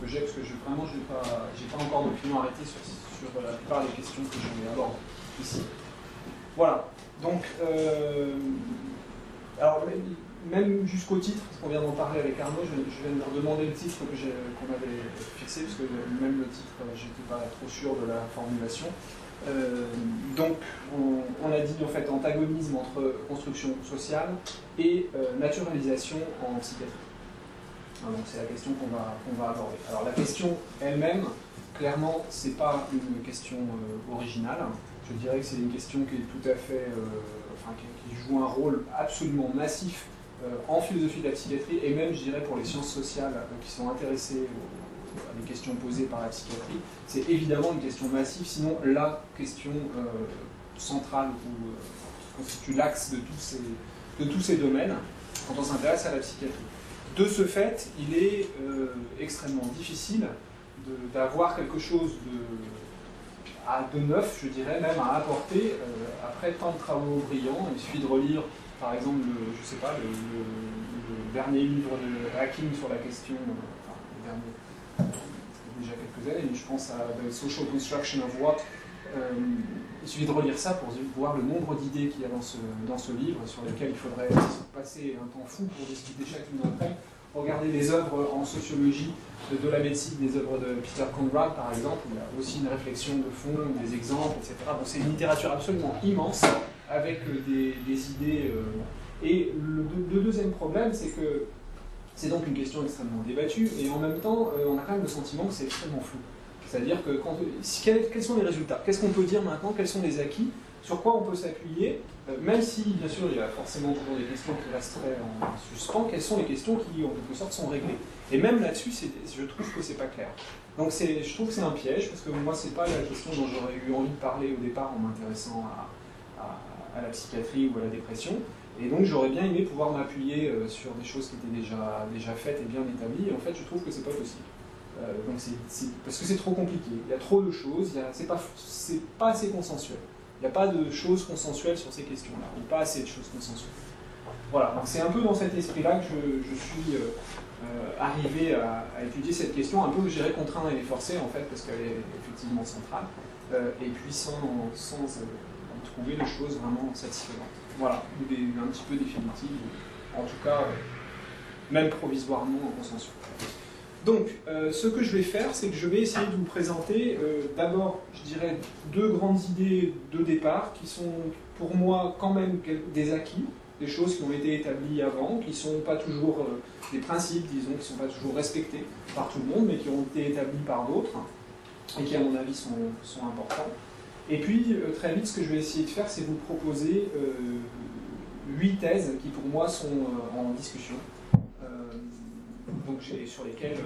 que j'ai, parce que vraiment, j'ai pas encore d'opinion arrêtée sur la plupart des questions que je vais aborder ici. Voilà. Donc, alors, même jusqu'au titre, parce qu'on vient d'en parler avec Arnaud, je viens de me redemander le titre qu'on avait fixé, parce que même le titre, j'étais pas trop sûr de la formulation. Donc, on a dit en fait antagonisme entre construction sociale et naturalisation en psychiatrie. Donc c'est la question qu'on va aborder. Alors la question elle-même, clairement, c'est pas une question originale. Je dirais que c'est une question qui est tout à fait, qui joue un rôle absolument massif en philosophie de la psychiatrie et même, je dirais, pour les sciences sociales qui sont intéressées à des questions posées par la psychiatrie. C'est évidemment une question massive, sinon la question centrale qui constitue l'axe de tous ces domaines quand on s'intéresse à la psychiatrie. De ce fait, il est extrêmement difficile d'avoir quelque chose de neuf, je dirais, même à apporter après tant de travaux brillants. Il suffit de relire, par exemple, le dernier livre de Hacking sur la question, le dernier, déjà quelques années, mais je pense à The Social Construction of What. Il suffit de relire ça pour voir le nombre d'idées qu'il y a dans ce livre, sur lesquelles il faudrait passer un temps fou pour discuter chacune d'entre elles. Regardez les œuvres en sociologie de la médecine, les œuvres de Peter Conrad par exemple, où il y a aussi une réflexion de fond, des exemples, etc. Bon, c'est une littérature absolument immense, avec des idées. Et le deuxième problème, c'est que c'est donc une question extrêmement débattue, et en même temps, on a quand même le sentiment que c'est extrêmement flou. C'est-à-dire que quels sont les résultats? Qu'est-ce qu'on peut dire maintenant? Quels sont les acquis? Sur quoi on peut s'appuyer? Même si, bien sûr, il y a forcément toujours des questions qui resteraient en suspens, quelles sont les questions qui, en quelque sorte, sont réglées? Et même là-dessus, je trouve que c'est pas clair. Donc je trouve que c'est un piège, parce que moi, c'est pas la question dont j'aurais eu envie de parler au départ en m'intéressant à la psychiatrie ou à la dépression. Et donc j'aurais bien aimé pouvoir m'appuyer sur des choses qui étaient déjà faites et bien établies, et en fait, je trouve que c'est pas possible. Donc parce que c'est trop compliqué, il y a trop de choses, c'est pas assez consensuel. Il n'y a pas de choses consensuelles sur ces questions-là, ou pas assez de choses consensuelles. Voilà, donc c'est un peu dans cet esprit-là que je suis arrivé à étudier cette question, un peu, je dirais, contraint et forcé, en fait, parce qu'elle est effectivement centrale, et puis sans trouver de choses vraiment satisfaisantes. Voilà, ou un petit peu définitives, en tout cas, même provisoirement consensuelles. Donc, ce que je vais faire, c'est que je vais essayer de vous présenter d'abord, je dirais, deux grandes idées de départ qui sont pour moi quand même des acquis, des choses qui ont été établies avant, qui ne sont pas toujours des principes, disons, qui ne sont pas toujours respectés par tout le monde, mais qui ont été établis par d'autres, et qui, à mon avis, sont importants. Et puis, très vite, ce que je vais essayer de faire, c'est vous proposer 8 thèses qui, pour moi, sont en discussion. Donc sur lesquelles,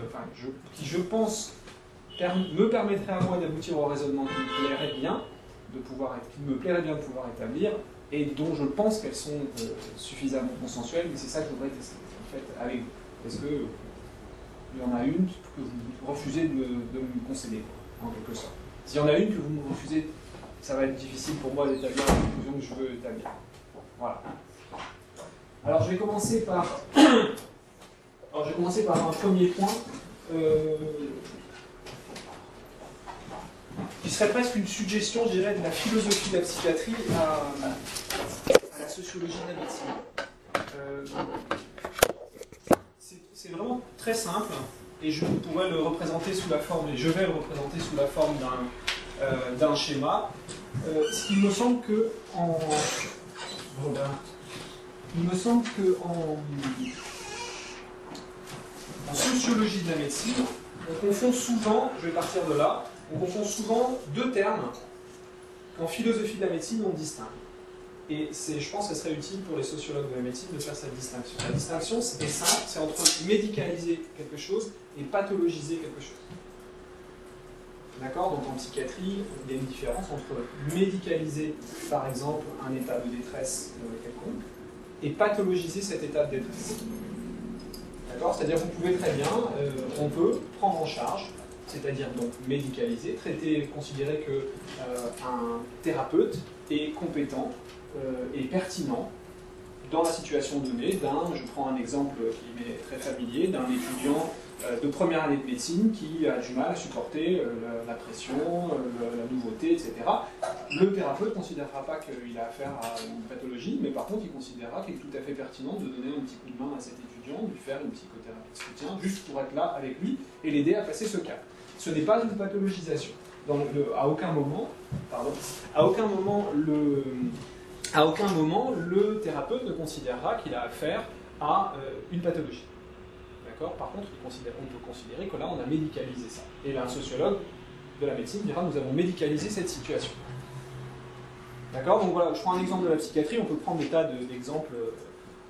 qui je pense me permettraient à moi d'aboutir au raisonnement qui me plairait bien de pouvoir établir, et dont je pense qu'elles sont suffisamment consensuelles, mais c'est ça que je voudrais tester en fait avec vous. Est-ce que il y en a une que vous refusez de me concéder, en quelque sorte? S'il y en a une que vous me refusez, ça va être difficile pour moi d'établir la conclusion que je veux établir. Voilà. Alors je vais commencer par un premier point qui serait presque une suggestion, je dirais, de la philosophie de la psychiatrie à la sociologie de la médecine. C'est vraiment très simple, et je pourrais le représenter sous la forme, et je vais le représenter sous la forme d'un schéma. Il me semble que en sociologie de la médecine, on confond souvent, je vais partir de là, on confond souvent deux termes qu'en philosophie de la médecine on distingue. Et je pense que ce serait utile pour les sociologues de la médecine de faire cette distinction. La distinction est simple, c'est entre médicaliser quelque chose et pathologiser quelque chose. D'accord? Donc en psychiatrie, il y a une différence entre médicaliser, par exemple, un état de détresse quelconque, et pathologiser cet état de détresse. D'accord? C'est-à-dire que vous pouvez très bien, on peut prendre en charge, c'est-à-dire donc médicaliser, traiter, considérer qu'un thérapeute est compétent et pertinent dans la situation donnée je prends un exemple qui m'est très familier, d'un étudiant de première année de médecine qui a du mal à supporter la pression, la nouveauté, etc. Le thérapeute ne considérera pas qu'il a affaire à une pathologie, mais par contre il considérera qu'il est tout à fait pertinent de donner un petit coup de main à cet étudiant, de lui faire une psychothérapie de soutien, juste pour être là avec lui et l'aider à passer ce cap. Ce n'est pas une pathologisation. À aucun moment, le thérapeute ne considérera qu'il a affaire à une pathologie. D'accord ? Par contre, on peut considérer que là, on a médicalisé ça. Et là, un sociologue de la médecine dira, nous avons médicalisé cette situation. D'accord ? Donc voilà, je prends un exemple de la psychiatrie, on peut prendre des tas d'exemples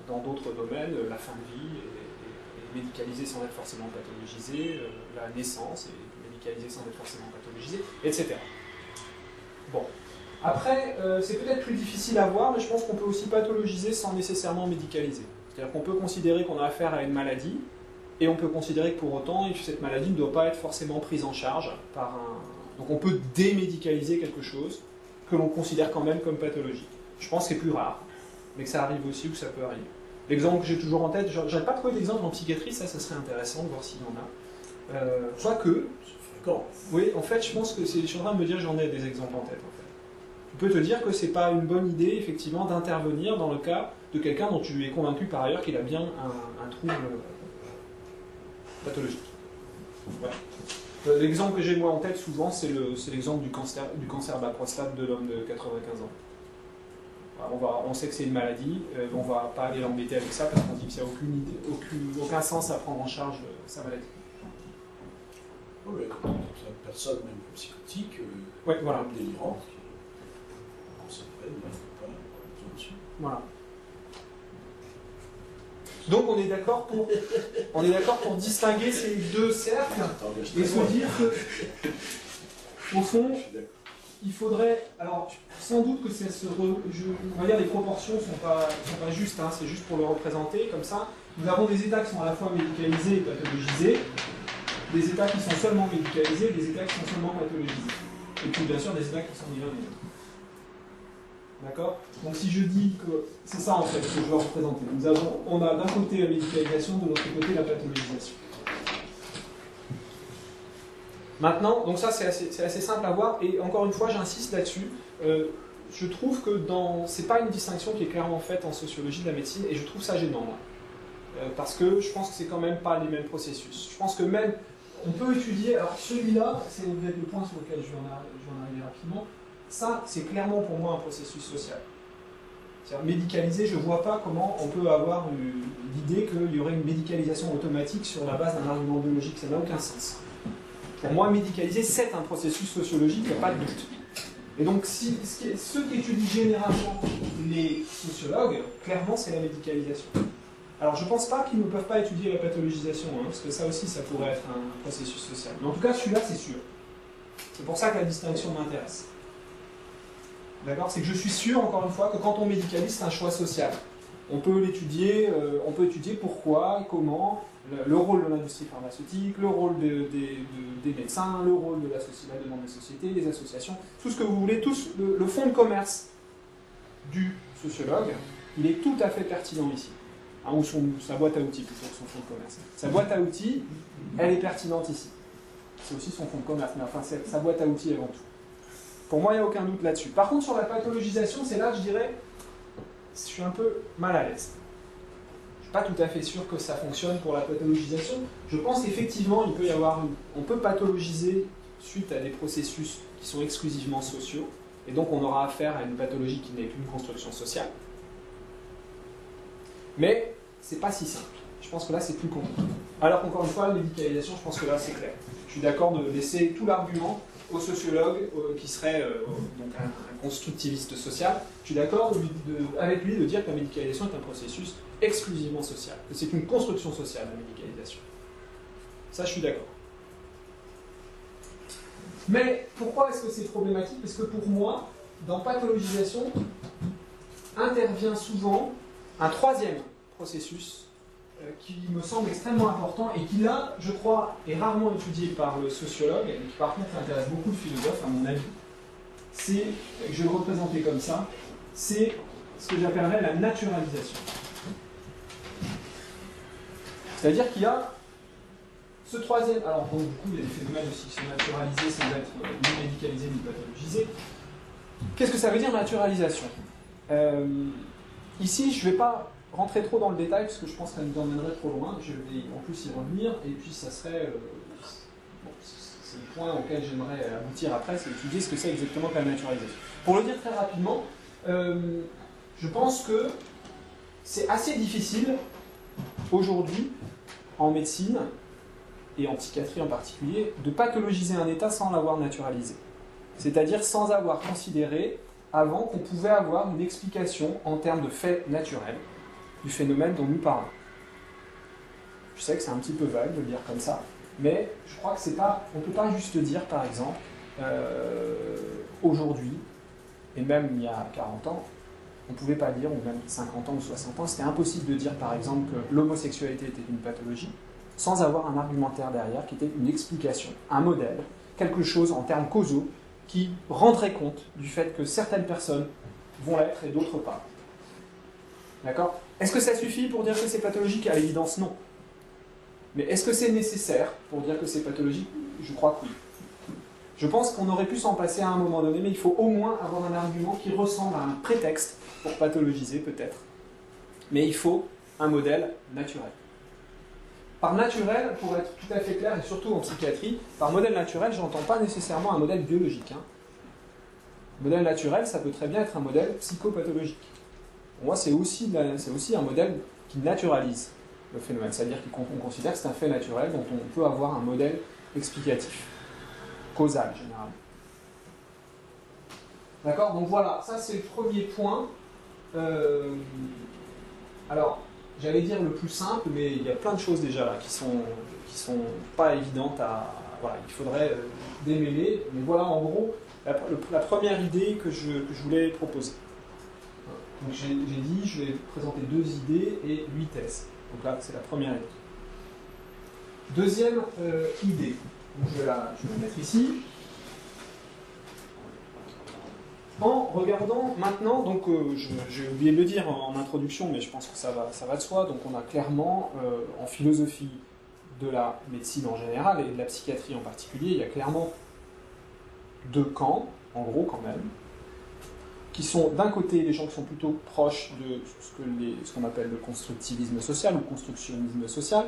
dans d'autres domaines, la fin de vie, et médicalisé sans être forcément pathologisé, la naissance, et médicalisé sans être forcément pathologisé, etc. Bon. Après, c'est peut-être plus difficile à voir, mais je pense qu'on peut aussi pathologiser sans nécessairement médicaliser. C'est-à-dire qu'on peut considérer qu'on a affaire à une maladie, et on peut considérer que pour autant, cette maladie ne doit pas être forcément prise en charge par un... Donc on peut démédicaliser quelque chose que l'on considère quand même comme pathologique. Je pense que c'est plus rare, mais que ça arrive aussi ou que ça peut arriver. L'exemple que j'ai toujours en tête, je n'ai pas trouvé d'exemple en psychiatrie, ça serait intéressant de voir s'il y en a. Quoique, oui, en fait, je pense que je suis en train de me dire que j'en ai des exemples en tête. En fait. Tu peux te dire que c'est pas une bonne idée, effectivement, d'intervenir dans le cas de quelqu'un dont tu es convaincu par ailleurs qu'il a bien un trouble pathologique. Ouais. L'exemple que j'ai moi en tête souvent, c'est l'exemple du cancer de la prostate de l'homme de 95 ans. On sait que c'est une maladie, on ne va pas aller l'embêter avec ça parce qu'on dit qu'il n'y a aucun sens à prendre en charge sa maladie. Oui, quand on a une personne même psychotique, voilà. même délirante, on s'appelle, il ne faut pas dessus. Voilà. Donc on est d'accord pour distinguer ces deux cercles et se dire que, au fond, il faudrait, alors sans doute que on va dire les proportions ne sont pas justes, hein, c'est juste pour le représenter comme ça. Nous avons des états qui sont à la fois médicalisés et pathologisés, des états qui sont seulement médicalisés et des états qui sont seulement pathologisés. Et puis bien sûr des états qui sont ni l'un ni l'autre. D'accord ? Donc si je dis que c'est ça en fait que je veux représenter. On a d'un côté la médicalisation, de l'autre côté la pathologisation. Maintenant, donc ça c'est assez simple à voir, et encore une fois j'insiste là-dessus, je trouve que c'est pas une distinction qui est clairement faite en sociologie de la médecine, et je trouve ça gênant, moi. Parce que je pense que c'est quand même pas les mêmes processus. Je pense que même, on peut étudier, alors celui-là, c'est peut-être le point sur lequel je vais en arriver rapidement, ça c'est clairement pour moi un processus social. C'est-à-dire médicalisé, je ne vois pas comment on peut avoir l'idée qu'il y aurait une médicalisation automatique sur la base d'un argument biologique, ça n'a aucun sens. Pour moi, médicaliser, c'est un processus sociologique, il n'y a pas de doute. Et donc, ceux qui étudient généralement les sociologues, clairement, c'est la médicalisation. Alors, je ne pense pas qu'ils ne peuvent pas étudier la pathologisation, hein, parce que ça aussi, ça pourrait être un processus social. Mais en tout cas, celui-là, c'est sûr. C'est pour ça que la distinction m'intéresse. D'accord ? C'est que je suis sûr, encore une fois, que quand on médicalise, c'est un choix social. On peut l'étudier, on peut étudier pourquoi, comment, le rôle de l'industrie pharmaceutique, le rôle des médecins, le rôle de la demande des sociétés, des associations, tout ce que vous voulez, le fonds de commerce du sociologue, il est tout à fait pertinent ici. Hein, ou sa boîte à outils, plutôt que son fonds de commerce. Sa boîte à outils, elle est pertinente ici. C'est aussi son fonds de commerce, mais enfin, c'est sa boîte à outils avant tout. Pour moi, il n'y a aucun doute là-dessus. Par contre, sur la pathologisation, c'est là que je dirais, je suis un peu mal à l'aise. Je ne suis pas tout à fait sûr que ça fonctionne pour la pathologisation. Je pense qu'effectivement, on peut pathologiser suite à des processus qui sont exclusivement sociaux, et donc on aura affaire à une pathologie qui n'est qu'une construction sociale. Mais c'est pas si simple. Je pense que là, c'est plus compliqué. Alors qu'encore une fois, la médicalisation, je pense que là, c'est clair. Je suis d'accord de laisser tout l'argument au sociologue qui serait donc un constructiviste social. Je suis d'accord avec lui de dire que la médicalisation est un processus exclusivement social. Que c'est une construction sociale, la médicalisation. Ça, je suis d'accord. Mais pourquoi est-ce que c'est problématique ? Parce que pour moi, dans pathologisation, intervient souvent un troisième processus qui me semble extrêmement important et qui, là, je crois, est rarement étudié par le sociologue, et qui, par contre, intéresse beaucoup le philosophe, à mon avis. C'est, je vais le représenter comme ça, c'est ce que j'appellerais la naturalisation. C'est-à-dire qu'il y a Ce troisième, alors donc, du coup, il y a des phénomènes aussi qui sont naturalisés sans être ni médicalisés ni pathologisés. Qu'est-ce que ça veut dire naturalisation? Ici, je ne vais pas rentrer trop dans le détail parce que je pense que ça nous emmènerait trop loin. Je vais en plus y revenir et puis ça serait... bon, c'est le point auquel j'aimerais aboutir après, c'est d'étudier ce que c'est exactement que la naturalisation. Pour le dire très rapidement, je pense que c'est assez difficile aujourd'hui en médecine et en psychiatrie en particulier, de pathologiser un état sans l'avoir naturalisé. C'est-à-dire sans avoir considéré avant qu'on pouvait avoir une explication en termes de faits naturels du phénomène dont nous parlons. Je sais que c'est un petit peu vague de le dire comme ça, mais je crois que c'est pas, on ne peut pas juste dire, par exemple, aujourd'hui, et même il y a 40 ans, on ne pouvait pas dire, ou même 50 ans ou 60 ans, c'était impossible de dire, par exemple, que l'homosexualité était une pathologie, sans avoir un argumentaire derrière qui était une explication, un modèle, quelque chose en termes causaux qui rendrait compte du fait que certaines personnes vont l'être et d'autres pas. D'accord? Est-ce que ça suffit pour dire que c'est pathologique? À l'évidence, non. Mais est-ce que c'est nécessaire pour dire que c'est pathologique? Je crois que oui. Je pense qu'on aurait pu s'en passer à un moment donné, mais il faut au moins avoir un argument qui ressemble à un prétexte pour pathologiser, peut-être. Mais il faut un modèle naturel. Par naturel, pour être tout à fait clair, et surtout en psychiatrie, par modèle naturel, je n'entends pas nécessairement un modèle biologique. Modèle naturel, ça peut très bien être un modèle psychopathologique. Pour moi, c'est aussi un modèle qui naturalise le phénomène, c'est-à-dire qu'on considère que c'est un fait naturel dont on peut avoir un modèle explicatif, causal généralement. D'accord? Donc voilà, ça c'est le premier point. Alors, j'allais dire le plus simple, mais il y a plein de choses déjà là qui sont pas évidentes à... Voilà, il faudrait démêler. Mais voilà en gros la première idée que je voulais proposer. Donc j'ai dit, je vais présenter 2 idées et 8 thèses. Donc là, c'est la première idée. Deuxième idée, donc je vais la mettre ici. En regardant maintenant, donc j'ai oublié de le dire en introduction, mais je pense que ça va de soi, donc on a clairement, en philosophie de la médecine en général et de la psychiatrie en particulier, il y a clairement 2 camps, en gros quand même, qui sont d'un côté les gens qui sont plutôt proches de ce qu'on appelle le constructivisme social ou constructionnisme social,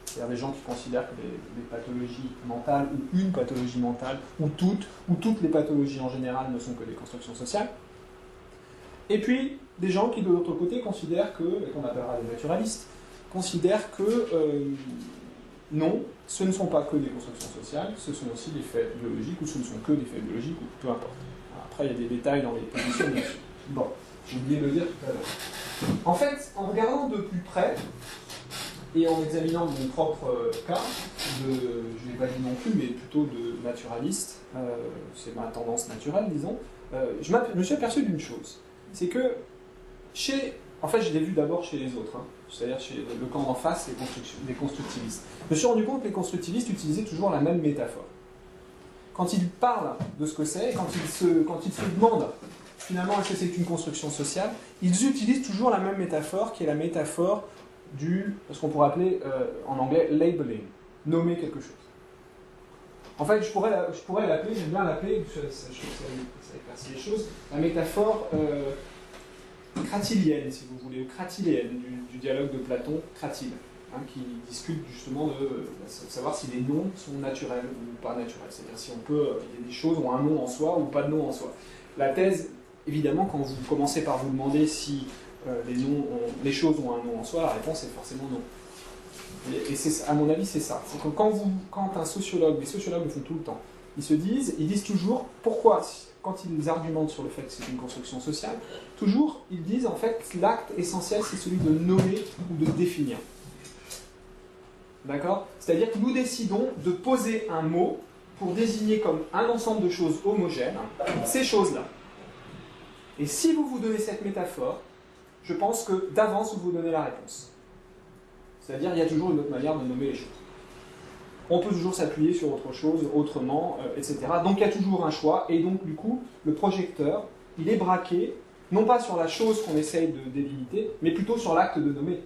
c'est-à-dire des gens qui considèrent que des pathologies mentales, ou une pathologie mentale, ou toutes les pathologies en général ne sont que des constructions sociales. Et puis, des gens qui, de l'autre côté, considèrent que, et qu'on appellera des naturalistes, considèrent que non, ce ne sont pas que des constructions sociales, ce sont aussi des faits biologiques, ou ce ne sont que des faits biologiques, ou peu importe. Après, il y a des détails dans les positions, bien sûr. Bon, j'ai oublié de le dire tout à l'heure. En fait, en regardant de plus près, et en examinant mon propre cas, je ne l'ai pas dit non plus, mais plutôt de naturaliste, c'est ma tendance naturelle, disons, je me suis aperçu d'une chose, c'est que en fait je l'ai vu d'abord chez les autres, c'est-à-dire chez le camp d'en face, les constructivistes. Je me suis rendu compte que les constructivistes utilisaient toujours la même métaphore. Quand ils parlent de ce que c'est, quand ils se demandent finalement est-ce que c'est une construction sociale, ils utilisent toujours la même métaphore qui est la métaphore ce qu'on pourrait appeler en anglais labeling, nommer quelque chose. En fait, je pourrais l'appeler, j'aime bien l'appeler, ça éclaircit les choses, la métaphore cratilienne, si vous voulez, ou cratiléenne du dialogue de Platon, Cratyle, qui discute justement de savoir si les noms sont naturels ou pas naturels, c'est-à-dire si il y a des choses ont un nom en soi ou pas de nom en soi. La thèse, évidemment, quand vous commencez par vous demander si les choses ont un nom en soi, la réponse est forcément non. Et à mon avis, c'est ça. C'est que quand les sociologues le font tout le temps, ils disent toujours pourquoi, quand ils argumentent sur le fait que c'est une construction sociale, toujours ils disent en fait l'acte essentiel c'est celui de nommer ou de définir. D'accord? C'est-à-dire que nous décidons de poser un mot pour désigner comme un ensemble de choses homogènes ces choses-là. Et si vous vous donnez cette métaphore, je pense que d'avance vous donnez la réponse. C'est-à-dire il y a toujours une autre manière de nommer les choses. On peut toujours s'appuyer sur autre chose, autrement, etc. Donc il y a toujours un choix, et donc du coup, le projecteur, il est braqué, non pas sur la chose qu'on essaye de délimiter, mais plutôt sur l'acte de nommer,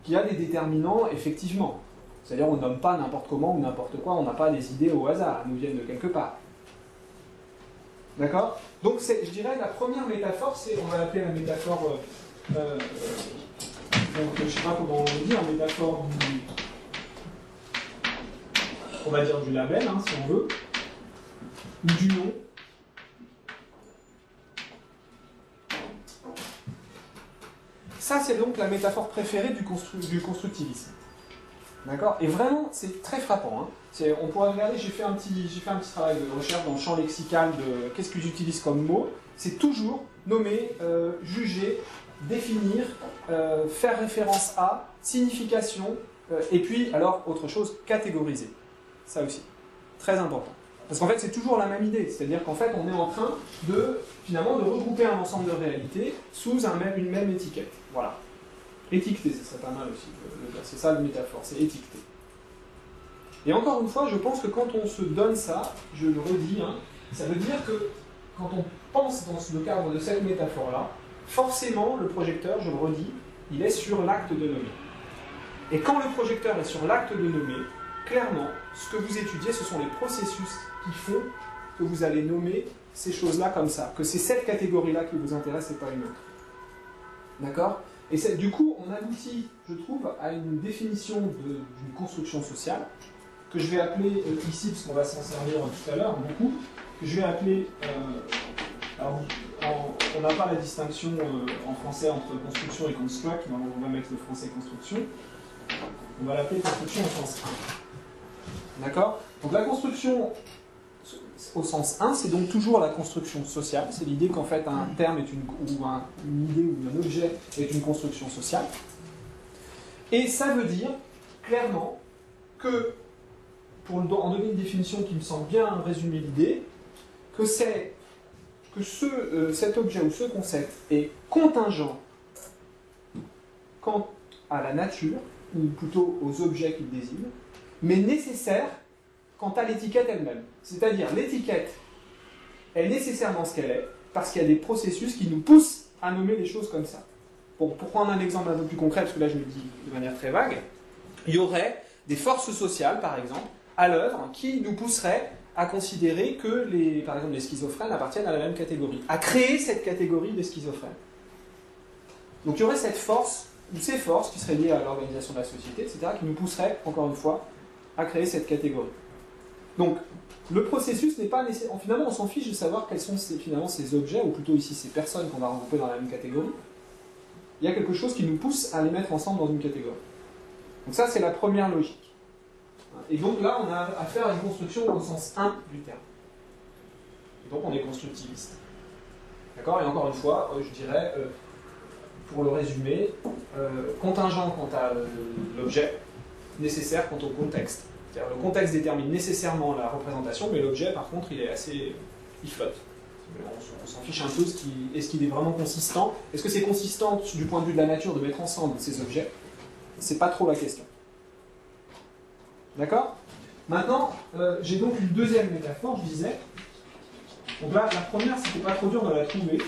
qui a des déterminants, effectivement. C'est-à-dire on ne nomme pas n'importe comment ou n'importe quoi, on n'a pas des idées au hasard, elles nous viennent de quelque part. D'accord? Donc je dirais la première métaphore, on va l'appeler la métaphore, donc, je ne sais pas comment on le dit, la métaphore on va dire du label, hein, si on veut, ou du nom. Ça, c'est donc la métaphore préférée du constructivisme. D'accord? Et vraiment, c'est très frappant. Hein. On pourrait regarder, j'ai fait un petit travail de recherche dans le champ lexical de qu'est-ce que j'utilise comme mot. C'est toujours nommer, juger, définir, faire référence à, signification, et puis, alors, autre chose, catégoriser. Ça aussi. Très important. Parce qu'en fait, c'est toujours la même idée. C'est-à-dire qu'en fait, on est en train de, finalement, de regrouper un ensemble de réalités sous une même étiquette. Voilà. Étiqueter, ce serait pas mal aussi. C'est ça le métaphore, c'est étiqueter. Et encore une fois, je pense que quand on se donne ça, je le redis, hein, ça veut dire que quand on pense dans le cadre de cette métaphore-là, forcément, le projecteur, je le redis, il est sur l'acte de nommer. Et quand le projecteur est sur l'acte de nommer, clairement, ce que vous étudiez, ce sont les processus qui font que vous allez nommer ces choses-là comme ça, que c'est cette catégorie-là qui vous intéresse et pas une autre. D'accord? Et du coup, on aboutit, je trouve, à une définition d'une construction sociale, que je vais appeler ici, parce qu'on va s'en servir tout à l'heure, beaucoup, que je vais appeler, alors, on n'a pas la distinction en français entre construction et construct, mais on va mettre le français construction, on va l'appeler construction au sens 1. D'accord? Donc la construction au sens 1, c'est donc toujours la construction sociale. C'est l'idée qu'en fait un terme est une idée ou un objet est une construction sociale. Et ça veut dire clairement que, en donner une définition qui me semble bien résumer l'idée, que cet objet ou ce concept est contingent quant à la nature, ou plutôt aux objets qu'il désigne, mais nécessaire quant à l'étiquette elle-même. C'est-à-dire, l'étiquette est nécessairement ce qu'elle est, parce qu'il y a des processus qui nous poussent à nommer les choses comme ça. Bon, pour prendre un exemple un peu plus concret, parce que là je le dis de manière très vague, il y aurait des forces sociales, par exemple, à l'œuvre, qui nous pousseraient à considérer que, par exemple, les schizophrènes appartiennent à la même catégorie, à créer cette catégorie des schizophrènes. Donc il y aurait cette force, ou ces forces qui seraient liées à l'organisation de la société, etc., qui nous pousseraient, encore une fois, à créer cette catégorie. Donc, le processus n'est pas nécessaire. Finalement, on s'en fiche de savoir quels sont finalement ces objets, ou plutôt ici ces personnes qu'on va regrouper dans la même catégorie. Il y a quelque chose qui nous pousse à les mettre ensemble dans une catégorie. Donc ça, c'est la première logique. Et donc là, on a affaire à une construction au sens 1 du terme. Et donc on est constructiviste. D'accord? Et encore une fois, je dirais, pour le résumer, contingent quant à l'objet, nécessaire quant au contexte. C'est-à-dire le contexte détermine nécessairement la représentation, mais l'objet, par contre, il flotte. On s'en fiche un peu, est-ce qu'il est vraiment consistant? Est-ce que c'est consistant du point de vue de la nature de mettre ensemble ces objets? C'est pas trop la question. D'accord? Maintenant, j'ai donc une deuxième métaphore, je disais. Donc là, la première, c'était pas trop dur de la trouver,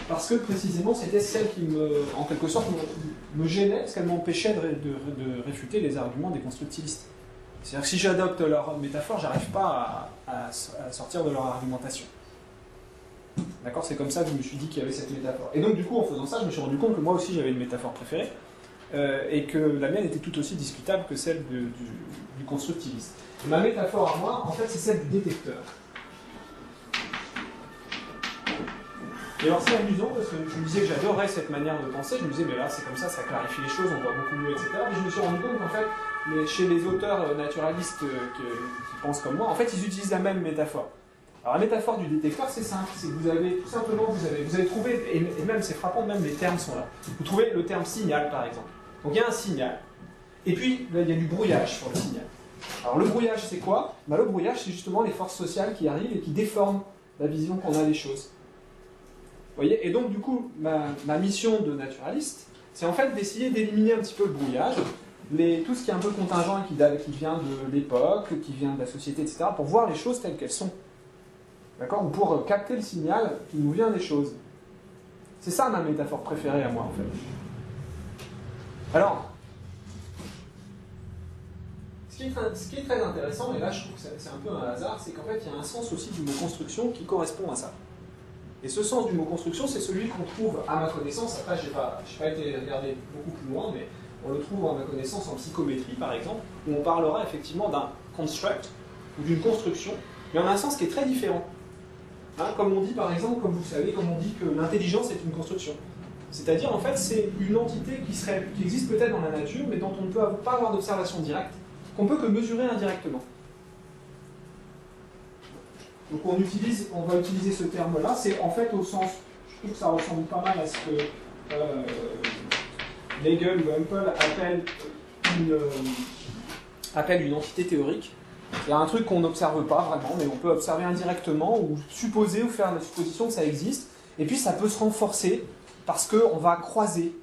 parce que précisément, c'était celle qui en quelque sorte, me gênait, parce qu'elle m'empêchait de réfuter les arguments des constructivistes. C'est-à-dire que si j'adopte leur métaphore, j'arrive pas à sortir de leur argumentation. D'accord? C'est comme ça que je me suis dit qu'il y avait cette métaphore. Et donc, du coup, en faisant ça, je me suis rendu compte que moi aussi, j'avais une métaphore préférée, et que la mienne était tout aussi discutable que celle du constructiviste. Et ma métaphore à moi, en fait, c'est celle du détecteur. Et alors c'est amusant parce que je me disais que j'adorais cette manière de penser, je me disais mais là c'est comme ça clarifie les choses, on voit beaucoup mieux, etc. Mais je me suis rendu compte qu'en fait, chez les auteurs naturalistes qui pensent comme moi, en fait ils utilisent la même métaphore. Alors la métaphore du détecteur c'est simple, c'est que vous avez tout simplement, vous avez trouvé, et même c'est frappant, même les termes sont là. Vous trouvez le terme signal par exemple. Donc il y a un signal, et puis là, il y a du brouillage sur le signal. Alors le brouillage c'est quoi? Le brouillage c'est justement les forces sociales qui arrivent et qui déforment la vision qu'on a des choses. Vous voyez? Et donc, du coup, ma mission de naturaliste, c'est en fait d'essayer d'éliminer un petit peu le brouillage, tout ce qui est un peu contingent qui vient de l'époque, qui vient de la société, etc., pour voir les choses telles qu'elles sont. D'accord? Ou pour capter le signal qui nous vient des choses. C'est ça ma métaphore préférée à moi, en fait. Alors, Ce qui est très intéressant, et là je trouve que c'est un peu un hasard, c'est qu'en fait il y a un sens aussi du mot construction qui correspond à ça. Et ce sens du mot construction, c'est celui qu'on trouve, à ma connaissance, après je n'ai pas été regarder beaucoup plus loin, mais on le trouve à ma connaissance en psychométrie par exemple, où on parlera effectivement d'un construct, ou d'une construction, mais en un sens qui est très différent. Hein, comme on dit par exemple, comme vous savez, comme on dit que l'intelligence est une construction. C'est-à-dire en fait c'est une entité qui existe peut-être dans la nature, mais dont on ne peut pas avoir d'observation directe, qu'on peut que mesurer indirectement. Donc on va utiliser ce terme-là, c'est en fait au sens, je trouve que ça ressemble pas mal à ce que Hegel ou Hempel appelle une entité théorique. Il y a un truc qu'on n'observe pas vraiment, mais on peut observer indirectement ou supposer ou faire la supposition que ça existe, et puis ça peut se renforcer parce qu'on va croiser,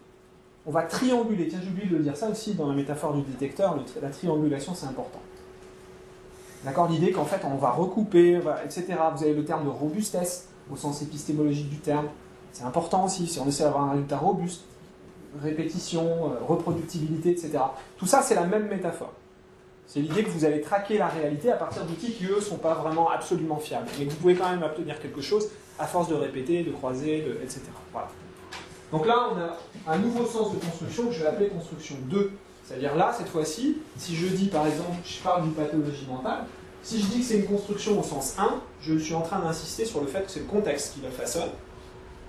on va trianguler. Tiens, j'ai oublié de le dire ça aussi dans la métaphore du détecteur, la triangulation c'est important. D'accord, l'idée qu'en fait on va recouper, etc. Vous avez le terme de robustesse au sens épistémologique du terme. C'est important aussi, si on essaie d'avoir un résultat robuste, répétition, reproductibilité, etc. Tout ça, c'est la même métaphore. C'est l'idée que vous allez traquer la réalité à partir d'outils qui, eux, ne sont pas vraiment absolument fiables. Mais que vous pouvez quand même obtenir quelque chose à force de répéter, de croiser, etc. Voilà. Donc là, on a un nouveau sens de construction que je vais appeler construction 2. C'est-à-dire là, cette fois-ci, si je dis par exemple, je parle d'une pathologie mentale, si je dis que c'est une construction au sens 1, je suis en train d'insister sur le fait que c'est le contexte qui la façonne,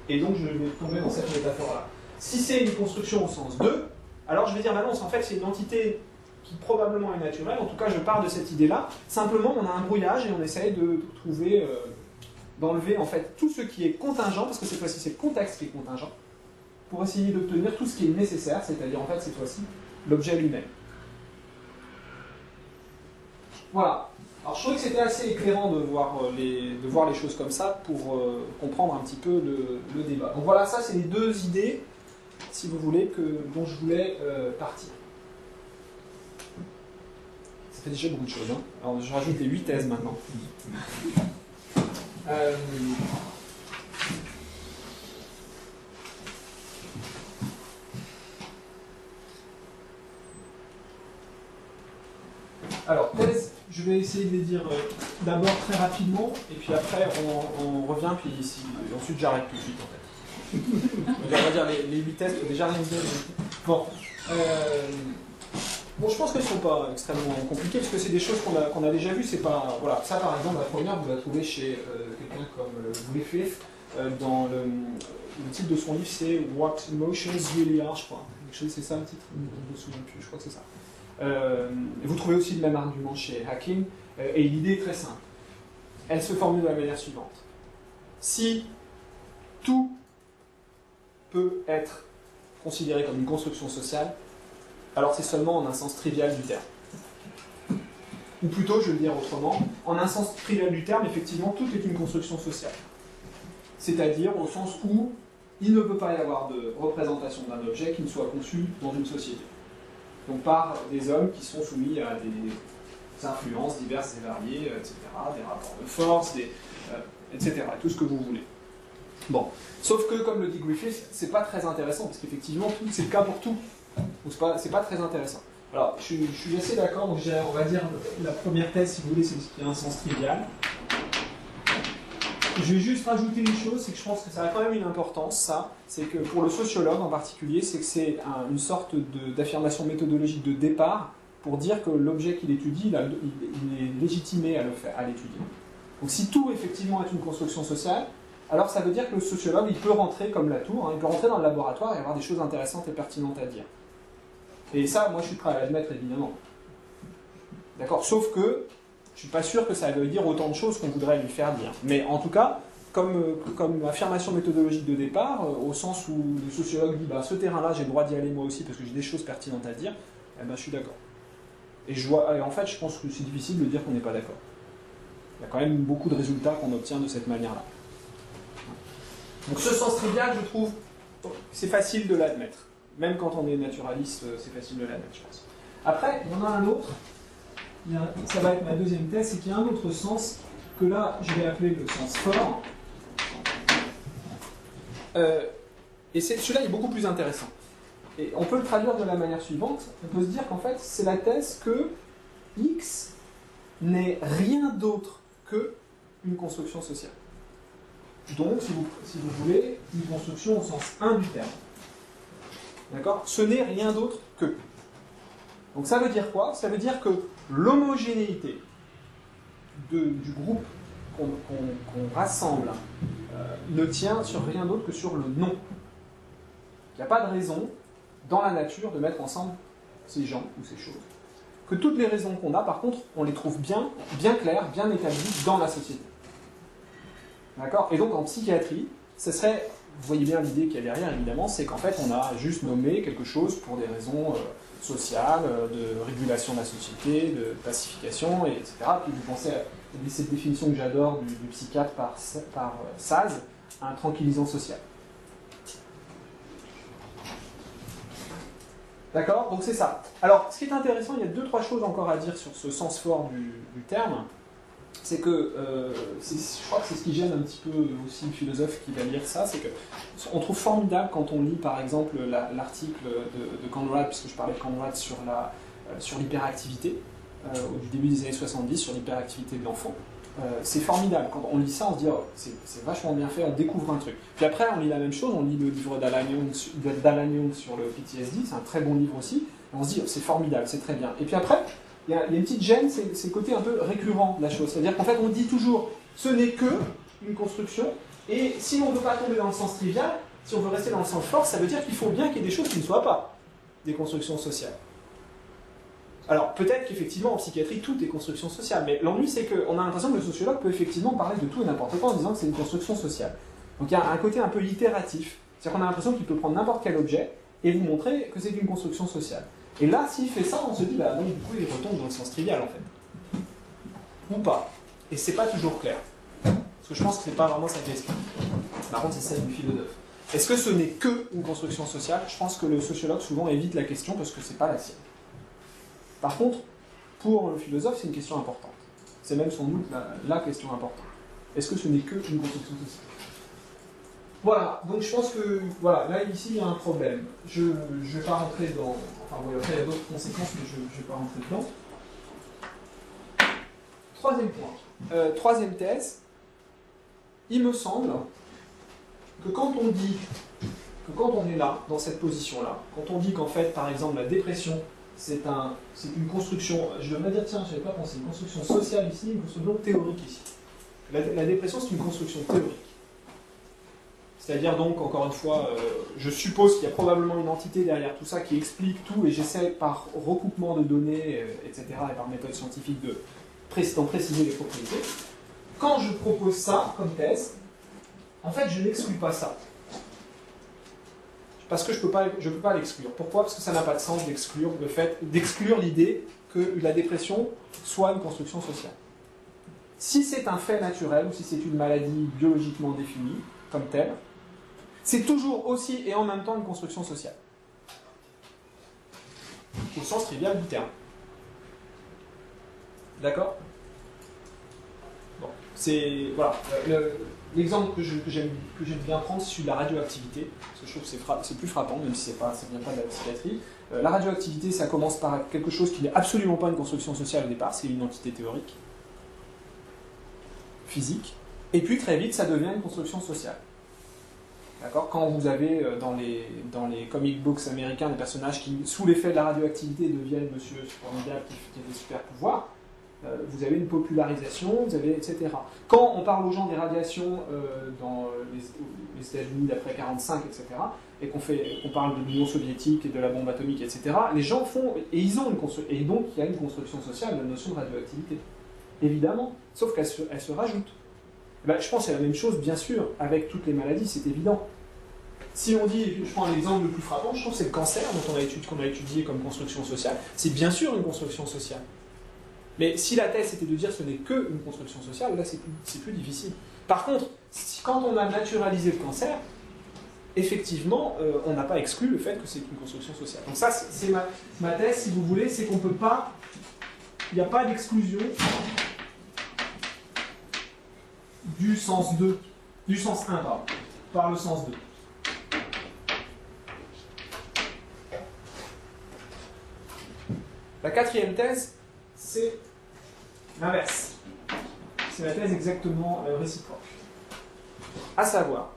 et donc je vais tomber dans cette métaphore-là. Si c'est une construction au sens 2, alors je vais dire, bah non, en fait c'est une entité qui probablement est naturelle, en tout cas je pars de cette idée-là, simplement on a un brouillage et on essaye de trouver, d'enlever en fait tout ce qui est contingent, parce que cette fois-ci c'est le contexte qui est contingent, pour essayer d'obtenir tout ce qui est nécessaire, c'est-à-dire en fait cette fois-ci l'objet lui-même. Voilà. Alors je trouvais que c'était assez éclairant de voir les choses comme ça pour comprendre un petit peu le débat. Donc voilà, ça c'est les deux idées, si vous voulez, dont je voulais partir. Ça fait déjà beaucoup de choses. Hein. Alors je rajoute les 8 thèses maintenant. Alors, thèse, je vais essayer de les dire d'abord très rapidement, et puis après on revient, puis ici, et ensuite j'arrête tout de suite en fait. On va dire les 8 thèses, déjà rien de dire. Bon. Bon, je pense qu'elles ne sont pas extrêmement compliquées, parce que c'est des choses qu'on a déjà vues. C'est pas, voilà. Ça, par exemple, la première, vous la trouvez chez quelqu'un comme Griffith, dans le titre de son livre, c'est What Emotions Really Are, je crois. C'est ça le titre, je ne me souviens plus, je crois que c'est ça. Vous trouvez aussi le même argument chez Hacking, et l'idée est très simple. Elle se formule de la manière suivante. Si tout peut être considéré comme une construction sociale, alors c'est seulement en un sens trivial du terme. Ou plutôt, je vais le dire autrement, en un sens trivial du terme, effectivement, tout est une construction sociale. C'est-à-dire au sens où il ne peut pas y avoir de représentation d'un objet qui ne soit conçu dans une société. Donc par des hommes qui sont soumis à des influences diverses et variées, etc., des rapports de force, etc., tout ce que vous voulez. Bon, sauf que, comme le dit Griffith, c'est pas très intéressant, parce qu'effectivement, c'est le cas pour tout. Donc c'est pas très intéressant. Alors, je suis assez d'accord, donc on va dire la première thèse, si vous voulez, c'est ce qui a un sens trivial. Je vais juste rajouter une chose, c'est que je pense que ça a quand même une importance, ça, c'est que pour le sociologue en particulier, c'est que c'est une sorte d'affirmation méthodologique de départ pour dire que l'objet qu'il étudie, il est légitimé à l'étudier. Donc si tout effectivement est une construction sociale, alors ça veut dire que le sociologue, il peut rentrer comme la tour, hein, il peut rentrer dans le laboratoire et avoir des choses intéressantes et pertinentes à dire. Et ça, moi je suis prêt à l'admettre évidemment. D'accord, sauf que je ne suis pas sûr que ça veut dire autant de choses qu'on voudrait lui faire dire. Mais en tout cas, comme affirmation méthodologique de départ, au sens où le sociologue dit bah, ce terrain-là, j'ai le droit d'y aller moi aussi parce que j'ai des choses pertinentes à dire, eh ben, je suis d'accord. Et en fait, je pense que c'est difficile de dire qu'on n'est pas d'accord. Il y a quand même beaucoup de résultats qu'on obtient de cette manière-là. Donc ce sens trivial, je trouve, c'est facile de l'admettre. Même quand on est naturaliste, c'est facile de l'admettre, je pense. Après, il y en a un autre. Ça va être ma deuxième thèse, c'est qu'il y a un autre sens que là, je vais appeler le sens fort. Et celui-là est beaucoup plus intéressant. Et on peut le traduire de la manière suivante. On peut se dire qu'en fait, c'est la thèse que X n'est rien d'autre que une construction sociale. Donc, si vous voulez, une construction au sens 1 du terme. D'accord? Ce n'est rien d'autre que. Donc ça veut dire quoi? Ça veut dire que l'homogénéité du groupe qu'on rassemble ne tient sur rien d'autre que sur le nom. Il n'y a pas de raison dans la nature de mettre ensemble ces gens ou ces choses. Que toutes les raisons qu'on a, par contre, on les trouve bien claires, bien établies dans la société. D'accord? Et donc en psychiatrie, ce serait, vous voyez bien l'idée qu'il y a derrière, évidemment, c'est qu'en fait on a juste nommé quelque chose pour des raisons sociales, de régulation de la société, de pacification, etc. Puis vous pensez à cette définition que j'adore du psychiatre par Saz, un tranquillisant social. D'accord? Donc c'est ça. Alors, ce qui est intéressant, il y a 2-3 choses encore à dire sur ce sens fort du terme. C'est que, je crois que c'est ce qui gêne un petit peu aussi le philosophe qui va lire ça, c'est qu'on trouve formidable quand on lit par exemple l'article de Conrad, puisque je parlais de Conrad sur l'hyperactivité, du début des années 70, sur l'hyperactivité de l'enfant. C'est formidable, quand on lit ça, on se dit oh, c'est vachement bien fait, on découvre un truc. Puis après, on lit la même chose, on lit le livre d'Alan Young sur le PTSD, c'est un très bon livre aussi, et on se dit oh, c'est formidable, c'est très bien. Et puis après, il y a une petite gêne, c'est le côté un peu récurrent de la chose. C'est-à-dire qu'en fait, on dit toujours, ce n'est que une construction, et si on ne veut pas tomber dans le sens trivial, si on veut rester dans le sens fort, ça veut dire qu'il faut bien qu'il y ait des choses qui ne soient pas des constructions sociales. Alors, peut-être qu'effectivement, en psychiatrie, tout est construction sociale, mais l'ennui, c'est qu'on a l'impression que le sociologue peut effectivement parler de tout et n'importe quoi en disant que c'est une construction sociale. Donc il y a un côté un peu littératif, c'est-à-dire qu'on a l'impression qu'il peut prendre n'importe quel objet et vous montrer que c'est une construction sociale. Et là, s'il fait ça, on se dit, bah donc du coup, il retombe dans le sens trivial, en fait. Ou pas. Et c'est pas toujours clair. Parce que je pense que c'est pas vraiment sa question. Par contre, c'est celle du philosophe. Est-ce que ce n'est que une construction sociale? Je pense que le sociologue souvent évite la question parce que c'est pas la sienne. Par contre, pour le philosophe, c'est une question importante. C'est même sans doute la question importante. Est-ce que ce n'est que une construction sociale? Voilà, donc je pense que, voilà, là, ici, il y a un problème. Je ne vais pas rentrer dans... Enfin, oui, après, il y a d'autres conséquences, mais je ne vais pas rentrer dedans. Troisième point. Troisième thèse. Il me semble que quand on dit, que quand on est là, dans cette position-là, quand on dit qu'en fait, par exemple, la dépression, c'est une construction, je devrais dire, tiens, je n'avais pas pensé, une construction sociale ici, une construction théorique ici. La dépression, c'est une construction théorique. C'est-à-dire donc, encore une fois, je suppose qu'il y a probablement une entité derrière tout ça qui explique tout, et j'essaie par recoupement de données, etc., et par méthode scientifique d'en préciser les propriétés. Quand je propose ça comme thèse, en fait, je n'exclus pas ça. Parce que je peux pas l'exclure. Pourquoi? Parce que ça n'a pas de sens d'exclure l'idée que la dépression soit une construction sociale. Si c'est un fait naturel, ou si c'est une maladie biologiquement définie, comme telle, c'est toujours aussi et en même temps une construction sociale. Au sens trivial du terme. D'accord? Bon, c'est... Voilà. L'exemple que j'aime bien prendre, c'est celui de la radioactivité, parce que je trouve que c'est plus frappant, même si ça ne vient pas de la psychiatrie. La radioactivité, ça commence par quelque chose qui n'est absolument pas une construction sociale au départ, c'est une entité théorique, physique, et puis très vite, ça devient une construction sociale. D'accord? Quand vous avez dans les comic books américains des personnages qui, sous l'effet de la radioactivité, deviennent monsieur formidable qui a des super pouvoirs, vous avez une popularisation, vous avez, etc. Quand on parle aux gens des radiations dans les États-Unis d'après 1945, etc., et qu'on parle de l'Union soviétique et de la bombe atomique, etc., les gens font, et ils ont et donc il y a une construction sociale de la notion de radioactivité. Évidemment, sauf qu'elle se rajoute. Ben, je pense que c'est la même chose, bien sûr, avec toutes les maladies, c'est évident. Si on dit, je prends l'exemple le plus frappant, je trouve que c'est le cancer qu'on a étudié comme construction sociale, c'est bien sûr une construction sociale. Mais si la thèse était de dire que ce n'est qu'une construction sociale, là c'est plus difficile. Par contre, quand on a naturalisé le cancer, effectivement, on n'a pas exclu le fait que c'est une construction sociale. Donc ça, c'est ma thèse, si vous voulez, c'est qu'on ne peut pas, il n'y a pas d'exclusion du sens 2, du sens 1, pardon, par le sens 2. La quatrième thèse, c'est l'inverse. C'est la thèse exactement réciproque. À savoir,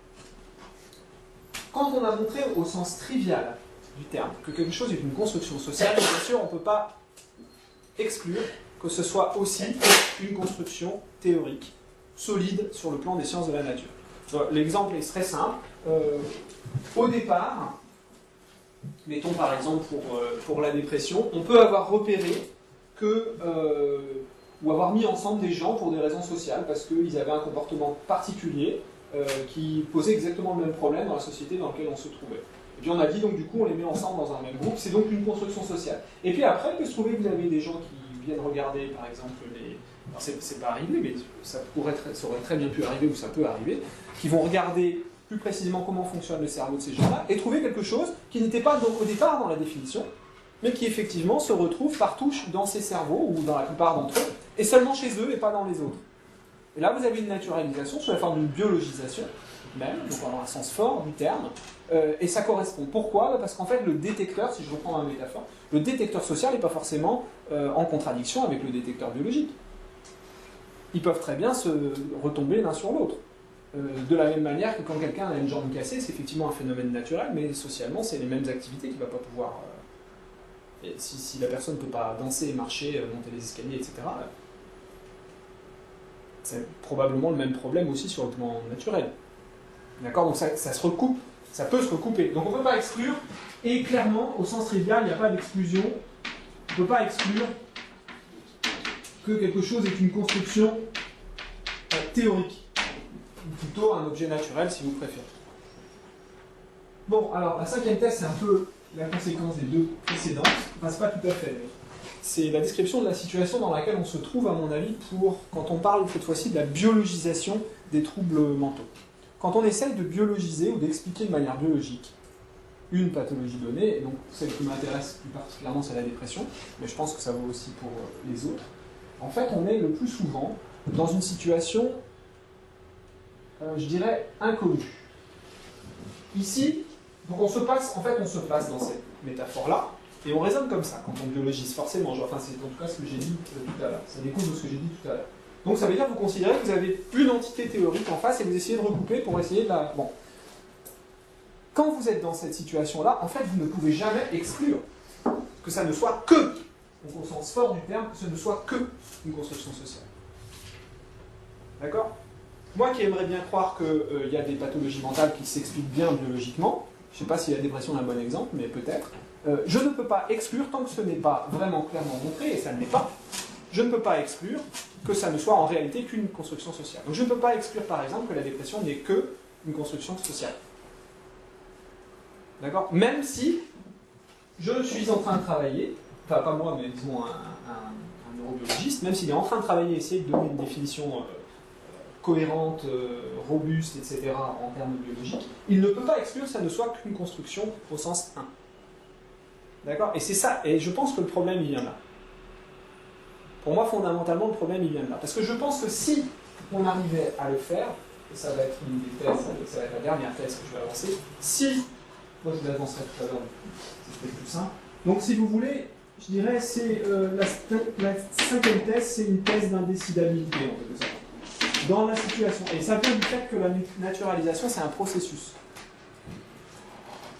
quand on a montré au sens trivial du terme que quelque chose est une construction sociale, bien sûr, on ne peut pas exclure que ce soit aussi une construction théorique, solide sur le plan des sciences de la nature. L'exemple est très simple. Au départ, mettons par exemple pour la dépression, on peut avoir repéré que, ou avoir mis ensemble des gens pour des raisons sociales, parce qu'ils avaient un comportement particulier qui posait exactement le même problème dans la société dans laquelle on se trouvait. Et puis on a dit donc du coup on les met ensemble dans un même groupe, c'est donc une construction sociale. Et puis après, il peut se trouver que vous avez des gens qui viennent regarder par exemple les... Alors c'est pas arrivé, mais ça aurait très bien pu arriver ou ça peut arriver, qui vont regarder plus précisément comment fonctionne le cerveau de ces gens-là et trouver quelque chose qui n'était pas donc, au départ dans la définition, mais qui effectivement se retrouve partout dans ces cerveaux ou dans la plupart d'entre eux, et seulement chez eux et pas dans les autres. Et là, vous avez une naturalisation sous la forme d'une biologisation, même, donc dans un sens fort du terme, et ça correspond. Pourquoi ? Parce qu'en fait, le détecteur, si je reprends ma métaphore, le détecteur social n'est pas forcément en contradiction avec le détecteur biologique. Ils peuvent très bien se retomber l'un sur l'autre. De la même manière que quand quelqu'un a une jambe cassée, c'est effectivement un phénomène naturel, mais socialement, c'est les mêmes activités qu'il ne va pas pouvoir... si la personne ne peut pas danser, marcher, monter les escaliers, etc., c'est probablement le même problème aussi sur le plan naturel. D'accord ? Donc ça se recoupe, ça peut se recouper. Donc on ne peut pas exclure, et clairement, au sens trivial, il n'y a pas d'exclusion. On ne peut pas exclure que quelque chose est une construction théorique, ou plutôt un objet naturel si vous préférez. Bon, alors la cinquième thèse, c'est un peu la conséquence des deux précédentes. Enfin, c'est pas tout à fait. C'est la description de la situation dans laquelle on se trouve, à mon avis, quand on parle cette fois-ci de la biologisation des troubles mentaux. Quand on essaye de biologiser ou d'expliquer de manière biologique une pathologie donnée, et donc celle qui m'intéresse plus particulièrement, c'est la dépression, mais je pense que ça vaut aussi pour les autres, en fait, on est le plus souvent dans une situation, je dirais, inconnue. Ici, donc on se place dans cette métaphore-là, et on raisonne comme ça quand on biologise, forcément. Enfin, c'est en tout cas ce que j'ai dit tout à l'heure. Ça découle de ce que j'ai dit tout à l'heure. Donc ça veut dire que vous considérez que vous avez une entité théorique en face et vous essayez de recouper pour essayer de la... Bon. Quand vous êtes dans cette situation-là, en fait, vous ne pouvez jamais exclure que ça ne soit que, donc au sens fort du terme, que ce ne soit que une construction sociale. D'accord ? Moi qui aimerais bien croire qu'il y a des pathologies mentales qui s'expliquent bien biologiquement, je ne sais pas si la dépression est un bon exemple, mais peut-être, je ne peux pas exclure, tant que ce n'est pas vraiment clairement montré, et ça ne l'est pas, je ne peux pas exclure que ça ne soit en réalité qu'une construction sociale. Donc je ne peux pas exclure par exemple que la dépression n'est qu'une construction sociale. D'accord ? Même si je suis en train de travailler, enfin pas moi, mais disons un neurobiologiste, même s'il est en train de travailler, essayer de donner une définition cohérente, robuste, etc., en termes biologiques, il ne peut pas exclure que ça ne soit qu'une construction au sens 1. D'accord ? Et c'est ça, et je pense que le problème, il vient là. Pour moi, fondamentalement, le problème, il vient de là. Parce que je pense que si on arrivait à le faire, et ça va être une des thèses, ça va être la dernière thèse que je vais avancer, si, moi je vous avancerai tout à l'heure, c'est plus simple. Donc si vous voulez, je dirais, c'est la cinquième thèse, c'est une thèse d'indécidabilité, en quelque sorte. Dans la situation. Et ça vient du fait que la naturalisation, c'est un processus.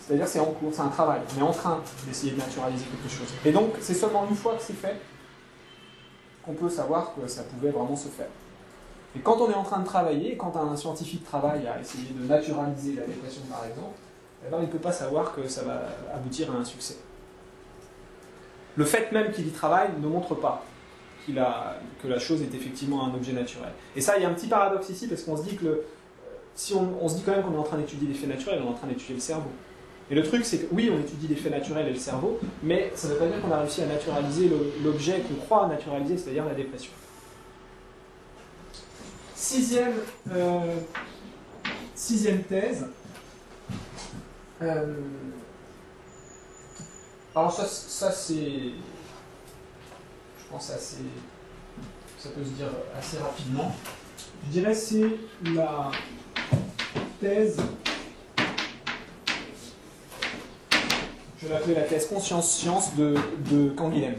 C'est-à-dire c'est en cours, c'est un travail. On est en train d'essayer de naturaliser quelque chose. Et donc, c'est seulement une fois que c'est fait qu'on peut savoir que ça pouvait vraiment se faire. Et quand on est en train de travailler, quand un scientifique travaille à essayer de naturaliser la dépression par exemple, eh ben, il ne peut pas savoir que ça va aboutir à un succès. Le fait même qu'il y travaille ne montre pas que la chose est effectivement un objet naturel. Et ça, il y a un petit paradoxe ici, parce qu'on se dit que si on se dit quand même qu'on est en train d'étudier les faits naturels, on est en train d'étudier le cerveau. Et le truc, c'est que oui, on étudie les faits naturels et le cerveau, mais ça ne veut pas dire qu'on a réussi à naturaliser l'objet qu'on croit naturaliser, c'est-à-dire la dépression. Sixième thèse. Alors ça c'est... Je pense que ça peut se dire assez rapidement. Je dirais que c'est la thèse... Je vais l'appeler la thèse conscience-science de Canguilhem.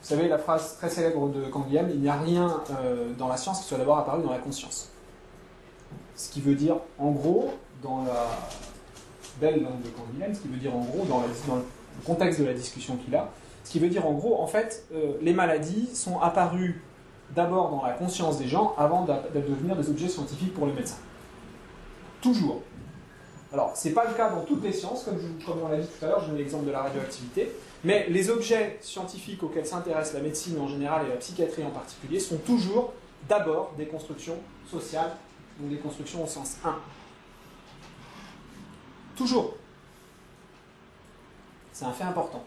savez la phrase très célèbre de Canguilhem, il n'y a rien dans la science qui soit d'abord apparu dans la conscience. Ce qui veut dire, en gros, dans la belle langue de Canguilhem, ce qui veut dire en gros, dans le contexte de la discussion qu'il a, ce qui veut dire en gros, en fait, les maladies sont apparues d'abord dans la conscience des gens avant de devenir des objets scientifiques pour les médecins. Toujours. Alors, ce n'est pas le cas dans toutes les sciences, comme on l'a dit tout à l'heure, je donne l'exemple de la radioactivité, mais les objets scientifiques auxquels s'intéresse la médecine en général et la psychiatrie en particulier sont toujours d'abord des constructions sociales, donc des constructions au sens 1. Toujours. C'est un fait important.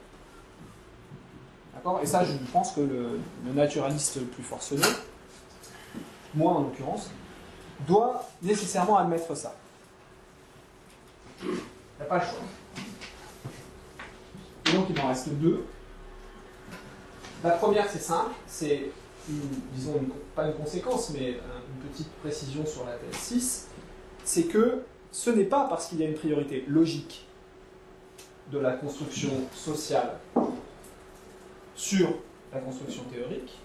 D'accord ? Et ça, je pense que le naturaliste le plus forcené, moi en l'occurrence, doit nécessairement admettre ça. Il n'y a pas le choix. Et donc il en reste deux. La première, c'est simple, c'est, disons, pas une conséquence, mais une petite précision sur la thèse 6, c'est que ce n'est pas parce qu'il y a une priorité logique de la construction sociale sur la construction théorique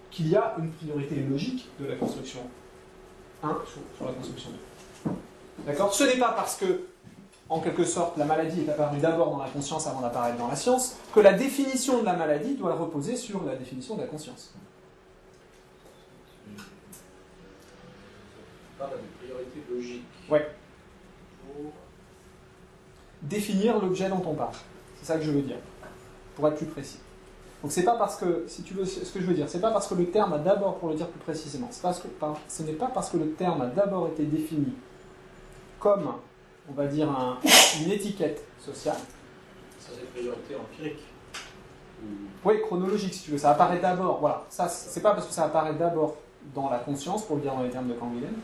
qu'il y a une priorité logique de la construction 1 sur la construction 2. D'accord ? Ce n'est pas parce que, en quelque sorte, la maladie est apparue d'abord dans la conscience avant d'apparaître dans la science, que la définition de la maladie doit reposer sur la définition de la conscience. On parle de priorité logique. Ouais. Pour définir l'objet dont on parle. C'est ça que je veux dire, pour être plus précis. Donc c'est pas parce que, si tu veux, ce que je veux dire, c'est pas parce que le terme a d'abord, pour le dire plus précisément, ce n'est pas parce que le terme a d'abord été défini comme, on va dire, une étiquette sociale. Ça, c'est priorité empirique. Oui, chronologique, si tu veux. Ça apparaît d'abord, voilà. Ça, c'est pas parce que ça apparaît d'abord dans la conscience, pour le dire dans les termes de Canguilhem,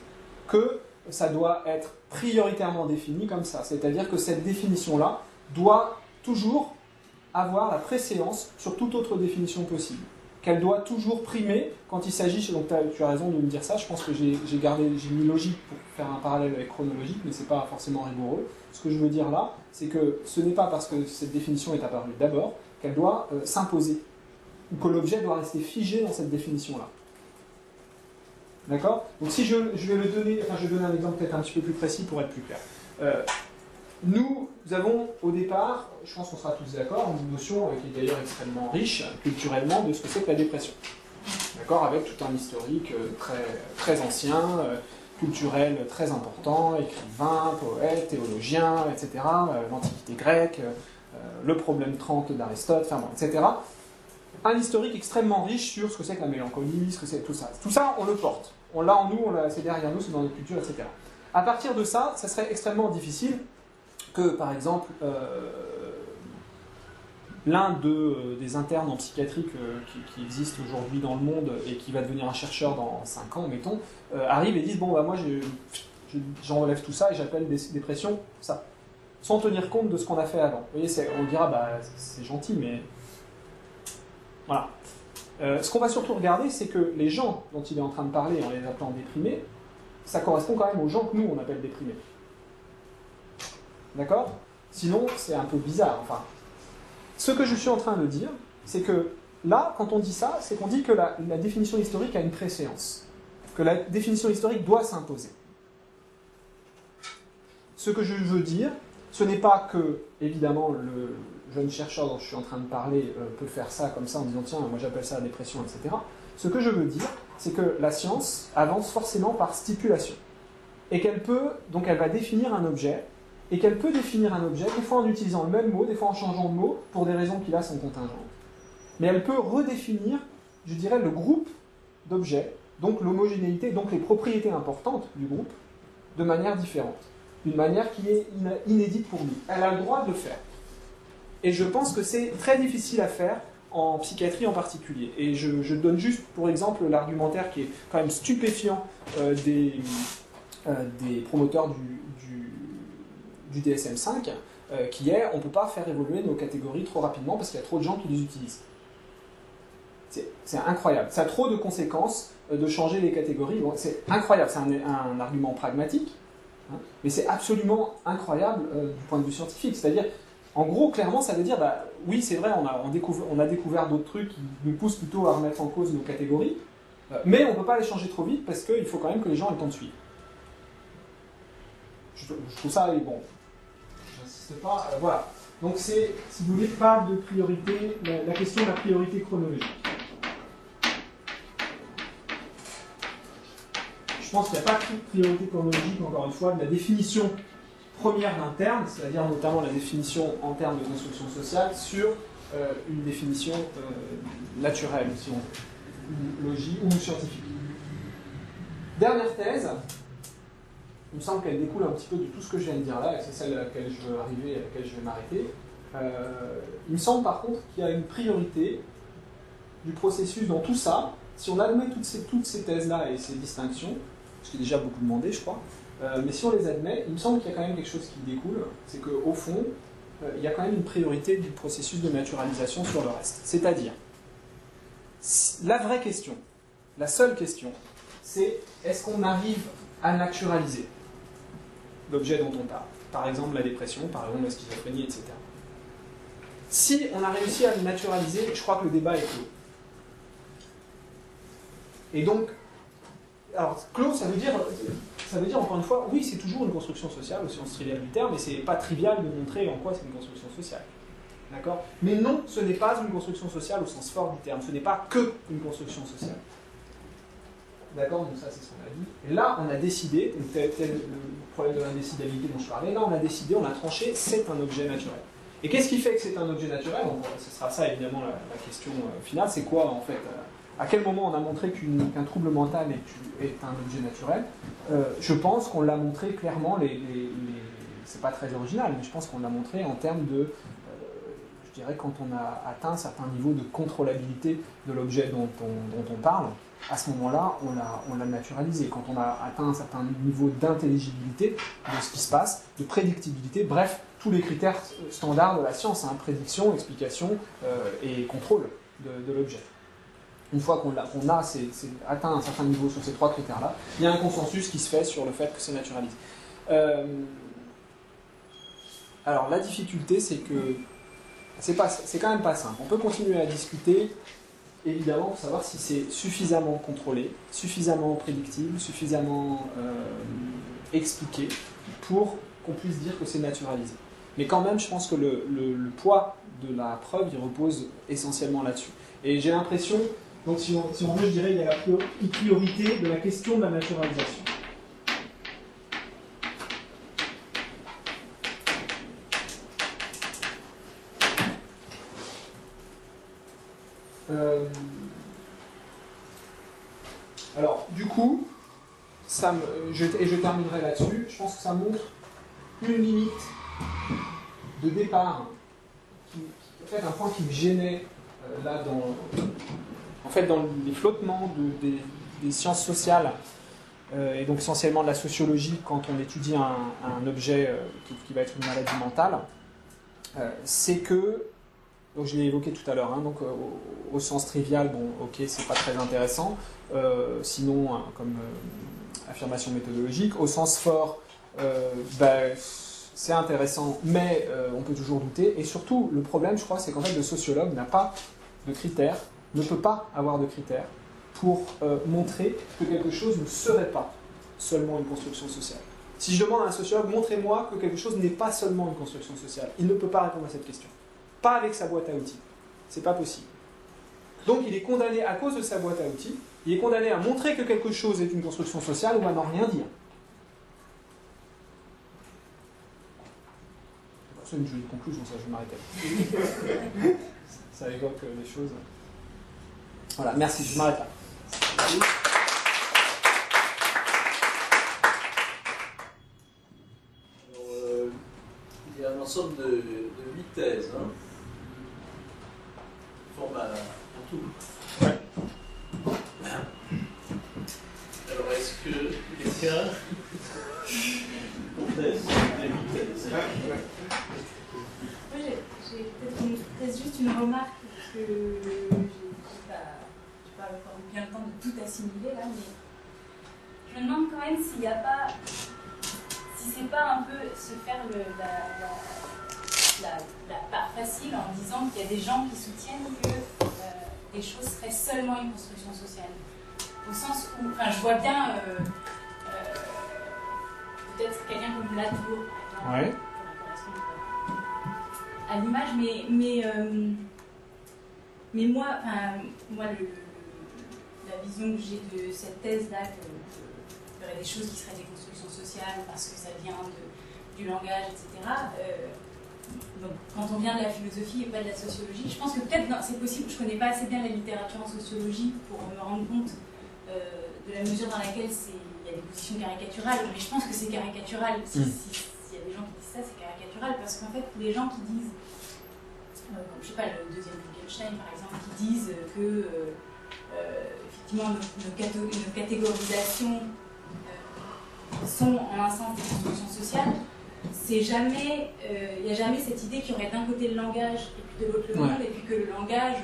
que ça doit être prioritairement défini comme ça. C'est-à-dire que cette définition-là doit toujours avoir la préséance sur toute autre définition possible. Qu'elle doit toujours primer quand il s'agit, donc tu as raison de me dire ça, je pense que j'ai mis logique pour faire un parallèle avec chronologique, mais c'est pas forcément rigoureux. Ce que je veux dire là, c'est que ce n'est pas parce que cette définition est apparue d'abord qu'elle doit s'imposer, ou que l'objet doit rester figé dans cette définition-là. D'accord ? Donc si je vais le donner, enfin je vais donner un exemple peut-être un petit peu plus précis pour être plus clair. Nous avons au départ, je pense qu'on sera tous d'accord, une notion qui est d'ailleurs extrêmement riche culturellement de ce que c'est que la dépression. D'accord ? Avec tout un historique très ancien, culturel très important, écrivains, poètes, théologiens, etc., l'Antiquité grecque, le problème 30 d'Aristote, enfin bon, etc. Un historique extrêmement riche sur ce que c'est que la mélancolie, ce que c'est tout ça. Tout ça, on le porte. On l'a en nous, c'est derrière nous, c'est dans notre culture, etc. À partir de ça, ça serait extrêmement difficile que, par exemple, l'un des internes en psychiatrie qui existe aujourd'hui dans le monde et qui va devenir un chercheur dans 5 ans, mettons, arrive et dise « Bon, bah, moi, j'enlève tout ça et j'appelle dépression ça », sans tenir compte de ce qu'on a fait avant. Vous voyez, on dira bah, « C'est gentil, mais... » Voilà. Ce qu'on va surtout regarder, c'est que les gens dont il est en train de parler en les appelant déprimés, ça correspond quand même aux gens que nous, on appelle déprimés. D'accord ? Sinon, c'est un peu bizarre. Enfin, ce que je suis en train de dire, c'est que là, quand on dit ça, c'est qu'on dit que la définition historique a une préséance, que la définition historique doit s'imposer. Ce que je veux dire, ce n'est pas que, évidemment, le jeune chercheur dont je suis en train de parler peut faire ça comme ça en disant « Tiens, moi j'appelle ça la dépression, etc. » Ce que je veux dire, c'est que la science avance forcément par stipulation. Et qu'elle peut, donc elle va définir un objet, et qu'elle peut définir un objet, des fois en utilisant le même mot, des fois en changeant de mot, pour des raisons qui là sont contingentes. Mais elle peut redéfinir, je dirais, le groupe d'objets, donc l'homogénéité, donc les propriétés importantes du groupe, de manière différente. D'une manière qui est inédite pour nous. Elle a le droit de le faire. Et je pense que c'est très difficile à faire, en psychiatrie en particulier. Et je donne juste pour exemple l'argumentaire qui est quand même stupéfiant des promoteurs du DSM-5, qui est on ne peut pas faire évoluer nos catégories trop rapidement parce qu'il y a trop de gens qui les utilisent. C'est incroyable. Ça a trop de conséquences de changer les catégories. Bon, c'est incroyable, c'est un argument pragmatique, hein, mais c'est absolument incroyable du point de vue scientifique. C'est-à-dire, En gros, clairement, ça veut dire, bah, oui, c'est vrai, on a découvert d'autres trucs qui nous poussent plutôt à remettre en cause nos catégories, mais on ne peut pas les changer trop vite parce qu'il faut quand même que les gens aient le temps de suivre. Je trouve ça, bon, j'insiste pas, voilà. Donc c'est, si vous voulez, pas de priorité, la question de la priorité chronologique. Je pense qu'il n'y a pas de priorité chronologique, encore une fois, de la définition première d'un terme, c'est-à-dire notamment la définition en termes de construction sociale, sur une définition naturelle, si on veut, ou logique ou scientifique. Dernière thèse, il me semble qu'elle découle un petit peu de tout ce que je viens de dire là, et c'est celle à laquelle je veux arriver et à laquelle je vais m'arrêter. Il me semble par contre qu'il y a une priorité du processus dans tout ça. Si on admet toutes ces thèses-là et ces distinctions, ce qui est déjà beaucoup demandé, je crois, mais si on les admet, il me semble qu'il y a quand même quelque chose qui découle, c'est qu'au fond, il y a quand même une priorité du processus de naturalisation sur le reste. C'est-à-dire, la vraie question, la seule question, c'est est-ce qu'on arrive à naturaliser l'objet dont on parle? Par exemple la dépression, par exemple la schizophrénie, etc. Si on a réussi à le naturaliser, je crois que le débat est clos. Et donc, alors clos, ça veut dire encore une fois, oui, c'est toujours une construction sociale au sens trivial du terme, mais c'est pas trivial de montrer en quoi c'est une construction sociale. D'accord? Mais non, ce n'est pas une construction sociale au sens fort du terme, ce n'est pas que une construction sociale. D'accord? Donc ça, c'est ce qu'on a dit. Et là, on a décidé, tel le problème de l'indécidabilité dont je parlais, là, on a décidé, on a tranché, c'est un objet naturel. Et qu'est-ce qui fait que c'est un objet naturel? Donc, ce sera ça, évidemment, la question finale. C'est quoi, en fait à quel moment on a montré qu'un trouble mental est un objet naturel? Je pense qu'on l'a montré clairement, c'est pas très original, mais je pense qu'on l'a montré en termes de, je dirais, quand on a atteint un certain niveau de contrôlabilité de l'objet dont on parle, à ce moment-là, on l'a naturalisé. Quand on a atteint un certain niveau d'intelligibilité de ce qui se passe, de prédictibilité, bref, tous les critères standards de la science, hein, prédiction, explication et contrôle de l'objet. Une fois qu'on a atteint un certain niveau sur ces trois critères-là, il y a un consensus qui se fait sur le fait que c'est naturalisé. Alors la difficulté, c'est que c'est quand même pas simple. On peut continuer à discuter, évidemment, pour savoir si c'est suffisamment contrôlé, suffisamment prédictible, suffisamment expliqué pour qu'on puisse dire que c'est naturalisé. Mais quand même, je pense que le poids de la preuve, il repose essentiellement là-dessus. Et j'ai l'impression, donc si on veut, je dirais, il y a la priorité de la question de la naturalisation. Alors, du coup, je terminerai là-dessus, je pense que ça montre une limite de départ, en fait, un point qui me gênait là dans les flottements des sciences sociales, et donc essentiellement de la sociologie quand on étudie un objet qui va être une maladie mentale, c'est que, donc je l'ai évoqué tout à l'heure, hein, donc au sens trivial, bon, ok, c'est pas très intéressant, sinon comme affirmation méthodologique. Au sens fort, c'est intéressant, mais on peut toujours douter. Et surtout, le problème, je crois, c'est qu'en fait, le sociologue n'a pas de critères, ne peut pas avoir de critères pour montrer que quelque chose ne serait pas seulement une construction sociale. Si je demande à un sociologue, montrez-moi que quelque chose n'est pas seulement une construction sociale, il ne peut pas répondre à cette question. Pas avec sa boîte à outils. C'est pas possible. Donc il est condamné, à cause de sa boîte à outils, il est condamné à montrer que quelque chose est une construction sociale ou à n'en rien dire. C'est une jolie conclusion, ça, je vais m'arrêter. Ça évoque les choses. Voilà, merci, je m'arrête là. Alors, il y a un ensemble de 8 thèses. Hein. Format en tout. Ouais. Alors, est-ce que quelqu'un thèse les 8 thèses? Moi, j'ai peut-être juste une remarque, parce que je n'ai pas encore bien le temps de tout assimiler là, mais je me demande quand même s'il n'y a pas, si c'est pas un peu se faire la part facile en disant qu'il y a des gens qui soutiennent que les choses seraient seulement une construction sociale. Au sens où, enfin, je vois bien peut-être quelqu'un comme Latour, par exemple, pour correspondre à l'image, mais moi, la vision que j'ai de cette thèse-là, qu'il y aurait des choses qui seraient des constructions sociales parce que ça vient du langage, etc. Donc, quand on vient de la philosophie et pas de la sociologie, je pense que peut-être c'est possible, je ne connais pas assez bien la littérature en sociologie pour me rendre compte de la mesure dans laquelle il y a des positions caricaturales, mais je pense que c'est caricatural. S'il y a des gens qui disent ça, c'est caricatural, parce qu'en fait, les gens qui disent, comme je sais pas, le deuxième Wittgenstein par exemple, qui disent que effectivement nos catégorisations sont en un sens des constructions sociales, c'est jamais, il n'y a jamais cette idée qu'il y aurait d'un côté le langage et puis de l'autre le monde, et puis que le langage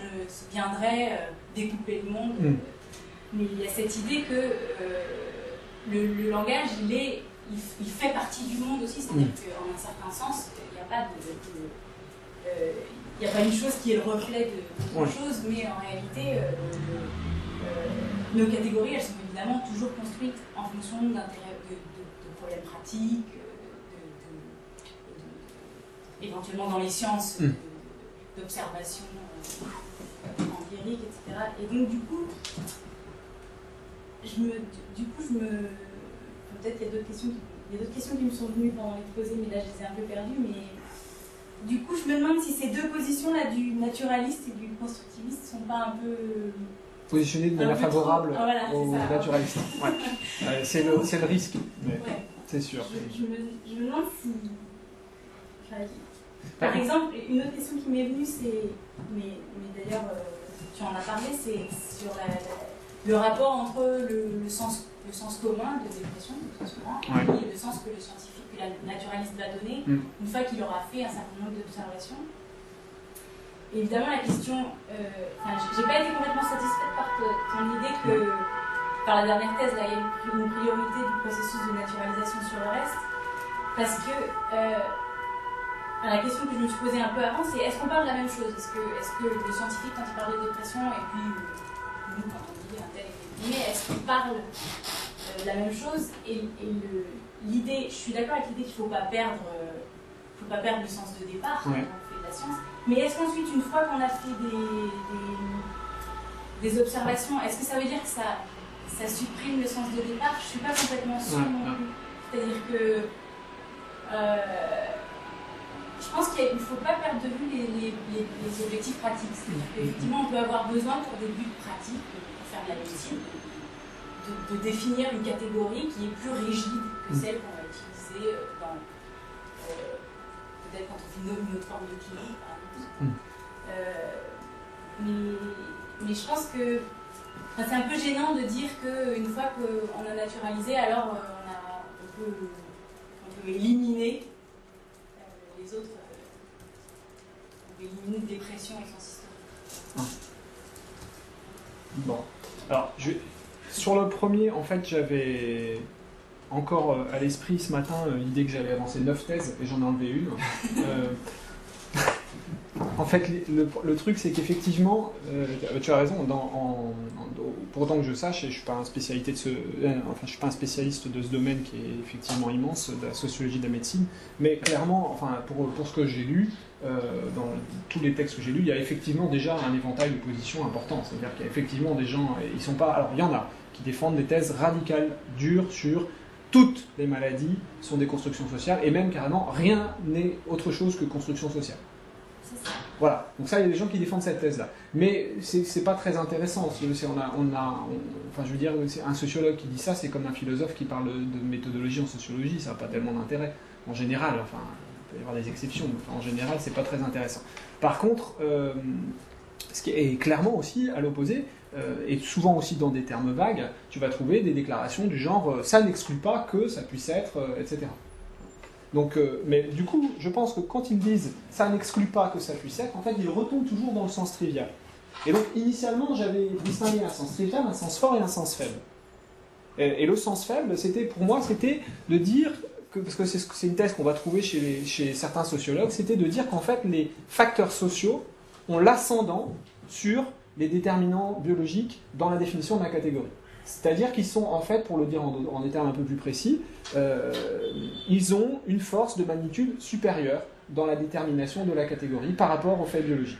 viendrait découper le monde. Mais il y a cette idée que le langage, il fait partie du monde aussi, c'est-à-dire qu'en un certain sens, il n'y a pas il n'y a pas une chose qui est le reflet d'autre chose, mais en réalité, nos catégories, elles sont évidemment toujours construites en fonction de problèmes pratiques, éventuellement dans les sciences d'observation empirique, etc. Et donc du coup, peut-être il y a d'autres questions qui me sont venues pendant l'exposé, mais là je les ai un peu perdues, mais du coup je me demande si ces deux positions-là du naturaliste et du constructiviste sont pas un peu... positionnées de manière favorable aux ça, naturalistes. C'est le risque, mais c'est sûr. Je me demande si... Par exemple, une autre question qui m'est venue, c'est, mais d'ailleurs tu en as parlé, c'est sur le rapport entre le sens commun de l'expression, et le sens que le scientifique, que le naturaliste va donner une fois qu'il aura fait un certain nombre d'observations. Évidemment, la question, j'ai pas été complètement satisfaite par ton idée que, par la dernière thèse, là, il y a une priorité du processus de naturalisation sur le reste, parce que la question que je me suis posée un peu avant, c'est est-ce qu'on parle de la même chose? Est-ce que le scientifique, quand il parle de dépression, et puis nous, quand on dit un tel et est-ce qu'on parle de la même chose? Et l'idée, je suis d'accord avec l'idée qu'il ne faut pas perdre le sens de départ quand on fait de la science, mais est-ce qu'ensuite, une fois qu'on a fait des observations, est-ce que ça veut dire que ça supprime le sens de départ? Je ne suis pas complètement sûre non plus. C'est-à-dire que je pense qu'il ne faut pas perdre de vue les objectifs pratiques. C'est-à-dire qu'effectivement, on peut avoir besoin pour des buts pratiques, pour faire de la médecine, de définir une catégorie qui est plus rigide que celle qu'on va utiliser peut-être quand on fait une autre forme de clinique, par exemple. Mais je pense que c'est un peu gênant de dire qu'une fois qu'on a naturalisé, alors on peut éliminer les autres, on peut éliminer dépression et sens historique. Bon, alors sur le premier, en fait, j'avais encore à l'esprit ce matin l'idée que j'allais avancer 9 thèses et j'en ai enlevé une. En fait, le truc, c'est qu'effectivement, tu as raison, pour autant que je sache, et je ne suis pas un je suis pas un spécialiste de ce domaine qui est effectivement immense, de la sociologie de la médecine, mais clairement, pour ce que j'ai lu, dans tous les textes que j'ai lus, il y a effectivement déjà un éventail de positions important. C'est-à-dire qu'il y a effectivement des gens, ils sont pas... Alors, il y en a qui défendent des thèses radicales, dures, sur toutes les maladies sont des constructions sociales, et même carrément, rien n'est autre chose que construction sociale. Voilà, donc ça, il y a des gens qui défendent cette thèse-là. Mais c'est pas très intéressant. Je veux dire, un sociologue qui dit ça, c'est comme un philosophe qui parle de méthodologie en sociologie, ça n'a pas tellement d'intérêt. En général, il peut y avoir des exceptions, mais en général, c'est pas très intéressant. Par contre, ce qui est clairement aussi, à l'opposé, et souvent aussi dans des termes vagues, tu vas trouver des déclarations du genre « ça n'exclut pas que ça puisse être, etc. » Donc, mais du coup, je pense que quand ils disent « ça n'exclut pas que ça puisse être », en fait, ils retombent toujours dans le sens trivial. Et donc, initialement, j'avais distingué un sens trivial, un sens fort et un sens faible. Et le sens faible, pour moi, c'était de dire parce que c'est une thèse qu'on va trouver chez certains sociologues, c'était de dire qu'en fait les facteurs sociaux ont l'ascendant sur les déterminants biologiques dans la définition de la catégorie. C'est-à-dire qu'ils sont, en fait, pour le dire en des termes un peu plus précis, ils ont une force de magnitude supérieure dans la détermination de la catégorie par rapport aux faits biologiques.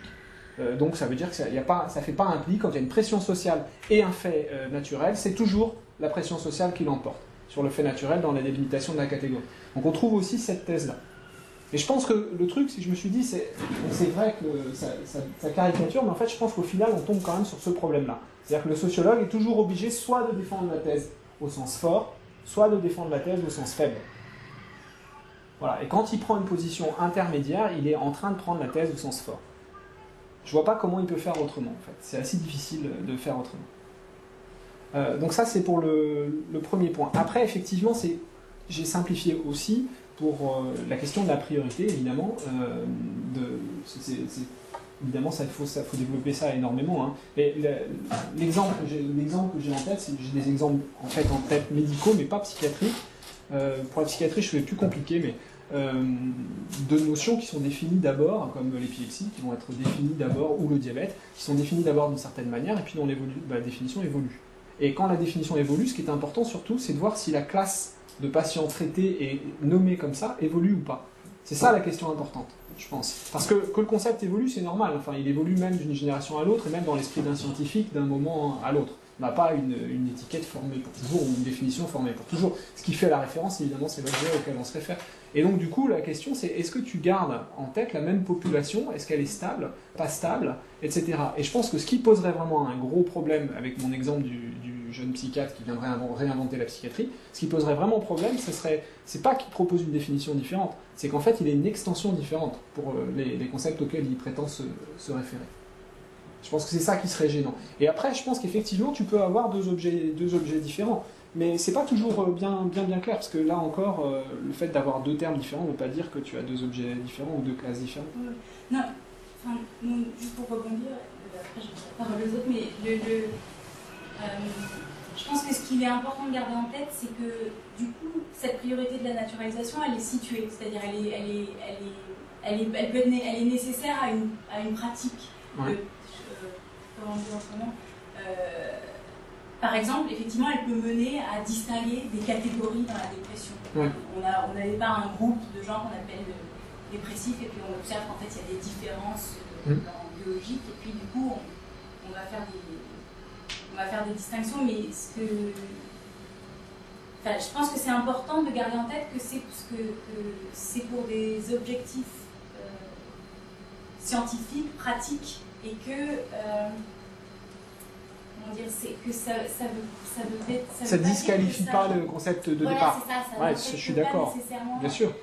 Donc ça veut dire que ça ne fait pas un pli. Quand il y a une pression sociale et un fait naturel, c'est toujours la pression sociale qui l'emporte sur le fait naturel dans la délimitation de la catégorie. Donc on trouve aussi cette thèse-là. Et je pense que le truc, je me suis dit, c'est vrai que ça caricature, mais en fait, je pense qu'au final, on tombe quand même sur ce problème-là. C'est-à-dire que le sociologue est toujours obligé soit de défendre la thèse au sens fort, soit de défendre la thèse au sens faible. Voilà. Et quand il prend une position intermédiaire, il est en train de prendre la thèse au sens fort. Je vois pas comment il peut faire autrement, en fait. C'est assez difficile de faire autrement. Donc ça, c'est pour le premier point. Après, effectivement, j'ai simplifié aussi pour la question de la priorité, évidemment. Évidemment, il faut développer ça énormément. Hein. Mais l'exemple que j'ai en tête, j'ai des exemples en tête médicaux, mais pas psychiatriques. Pour la psychiatrie, je fais plus compliqué, mais de notions qui sont définies d'abord, comme l'épilepsie, qui vont être définies d'abord, ou le diabète, qui sont définies d'abord d'une certaine manière, et puis dont la définition évolue. Et quand la définition évolue, ce qui est important surtout, c'est de voir si la classe de patients traités et nommés comme ça évolue ou pas. C'est ça la question importante, je pense. Parce que le concept évolue, c'est normal. Enfin, il évolue même d'une génération à l'autre, et même dans l'esprit d'un scientifique, d'un moment à l'autre. On n'a pas une étiquette formée pour toujours, ou une définition formée pour toujours. Ce qui fait la référence, évidemment, c'est l'objet auquel on se réfère. Et donc, du coup, la question, c'est est-ce que tu gardes en tête la même population? Est-ce qu'elle est stable, pas stable, etc. Et je pense que ce qui poserait vraiment un gros problème, avec mon exemple du jeune psychiatre qui viendrait réinventer la psychiatrie, ce qui poserait vraiment problème, c'est pas qu'il propose une définition différente, c'est qu'en fait, il ait une extension différente pour les concepts auxquels il prétend se référer. Je pense que c'est ça qui serait gênant. Et après, je pense qu'effectivement, tu peux avoir deux objets différents. Mais c'est pas toujours bien clair, parce que là encore, le fait d'avoir deux termes différents ne veut pas dire que tu as deux objets différents ou deux classes différentes. Non, enfin, juste pour rebondir, après je vais la parole aux autres, mais je pense que ce qu'il est important de garder en tête, c'est que du coup, cette priorité de la naturalisation, elle est située, c'est-à-dire elle est nécessaire à une pratique. Ouais. Comment dire autrement, par exemple, effectivement, elle peut mener à distinguer des catégories dans la dépression. Ouais. On n'avait pas un groupe de gens qu'on appelle dépressifs, et puis on observe qu'en fait, il y a des différences biologiques, et puis du coup, on va faire des distinctions, mais je pense que c'est important de garder en tête que c'est pour des objectifs scientifiques, pratiques, et que comment dire, c'est que ça disqualifie pas le concept de départ. Voilà, c'est ça. Je suis d'accord. Bien sûr.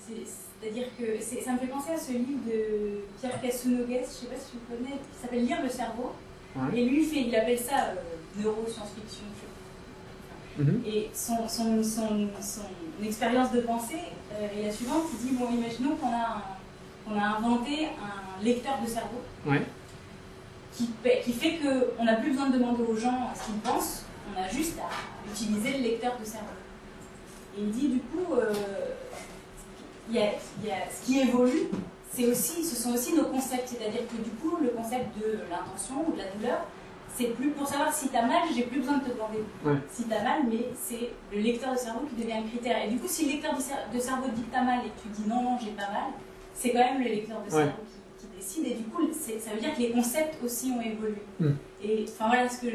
C'est-à-dire que ça me fait penser à ce livre de Pierre Casounogues, je ne sais pas si tu le connais, qui s'appelle Lire le cerveau. Ouais. Et lui, il appelle ça neuro-science-fiction. Et son expérience de pensée est la suivante. Il dit, bon, imaginons qu'on a inventé un lecteur de cerveau. Ouais. Qui fait qu'on n'a plus besoin de demander aux gens ce qu'ils pensent, on a juste à utiliser le lecteur de cerveau. Et il dit du coup, ce qui évolue, ce sont aussi nos concepts, c'est-à-dire que du coup, le concept de l'intention ou de la douleur, c'est plus pour savoir si t'as mal, j'ai plus besoin de te demander si t'as mal, mais c'est le lecteur de cerveau qui devient un critère. Et du coup, si le lecteur de cerveau dit que t'as mal et que tu dis non, j'ai pas mal, c'est quand même le lecteur de cerveau qui décide, et du coup, ça veut dire que les concepts aussi ont évolué. Et enfin voilà, c'était...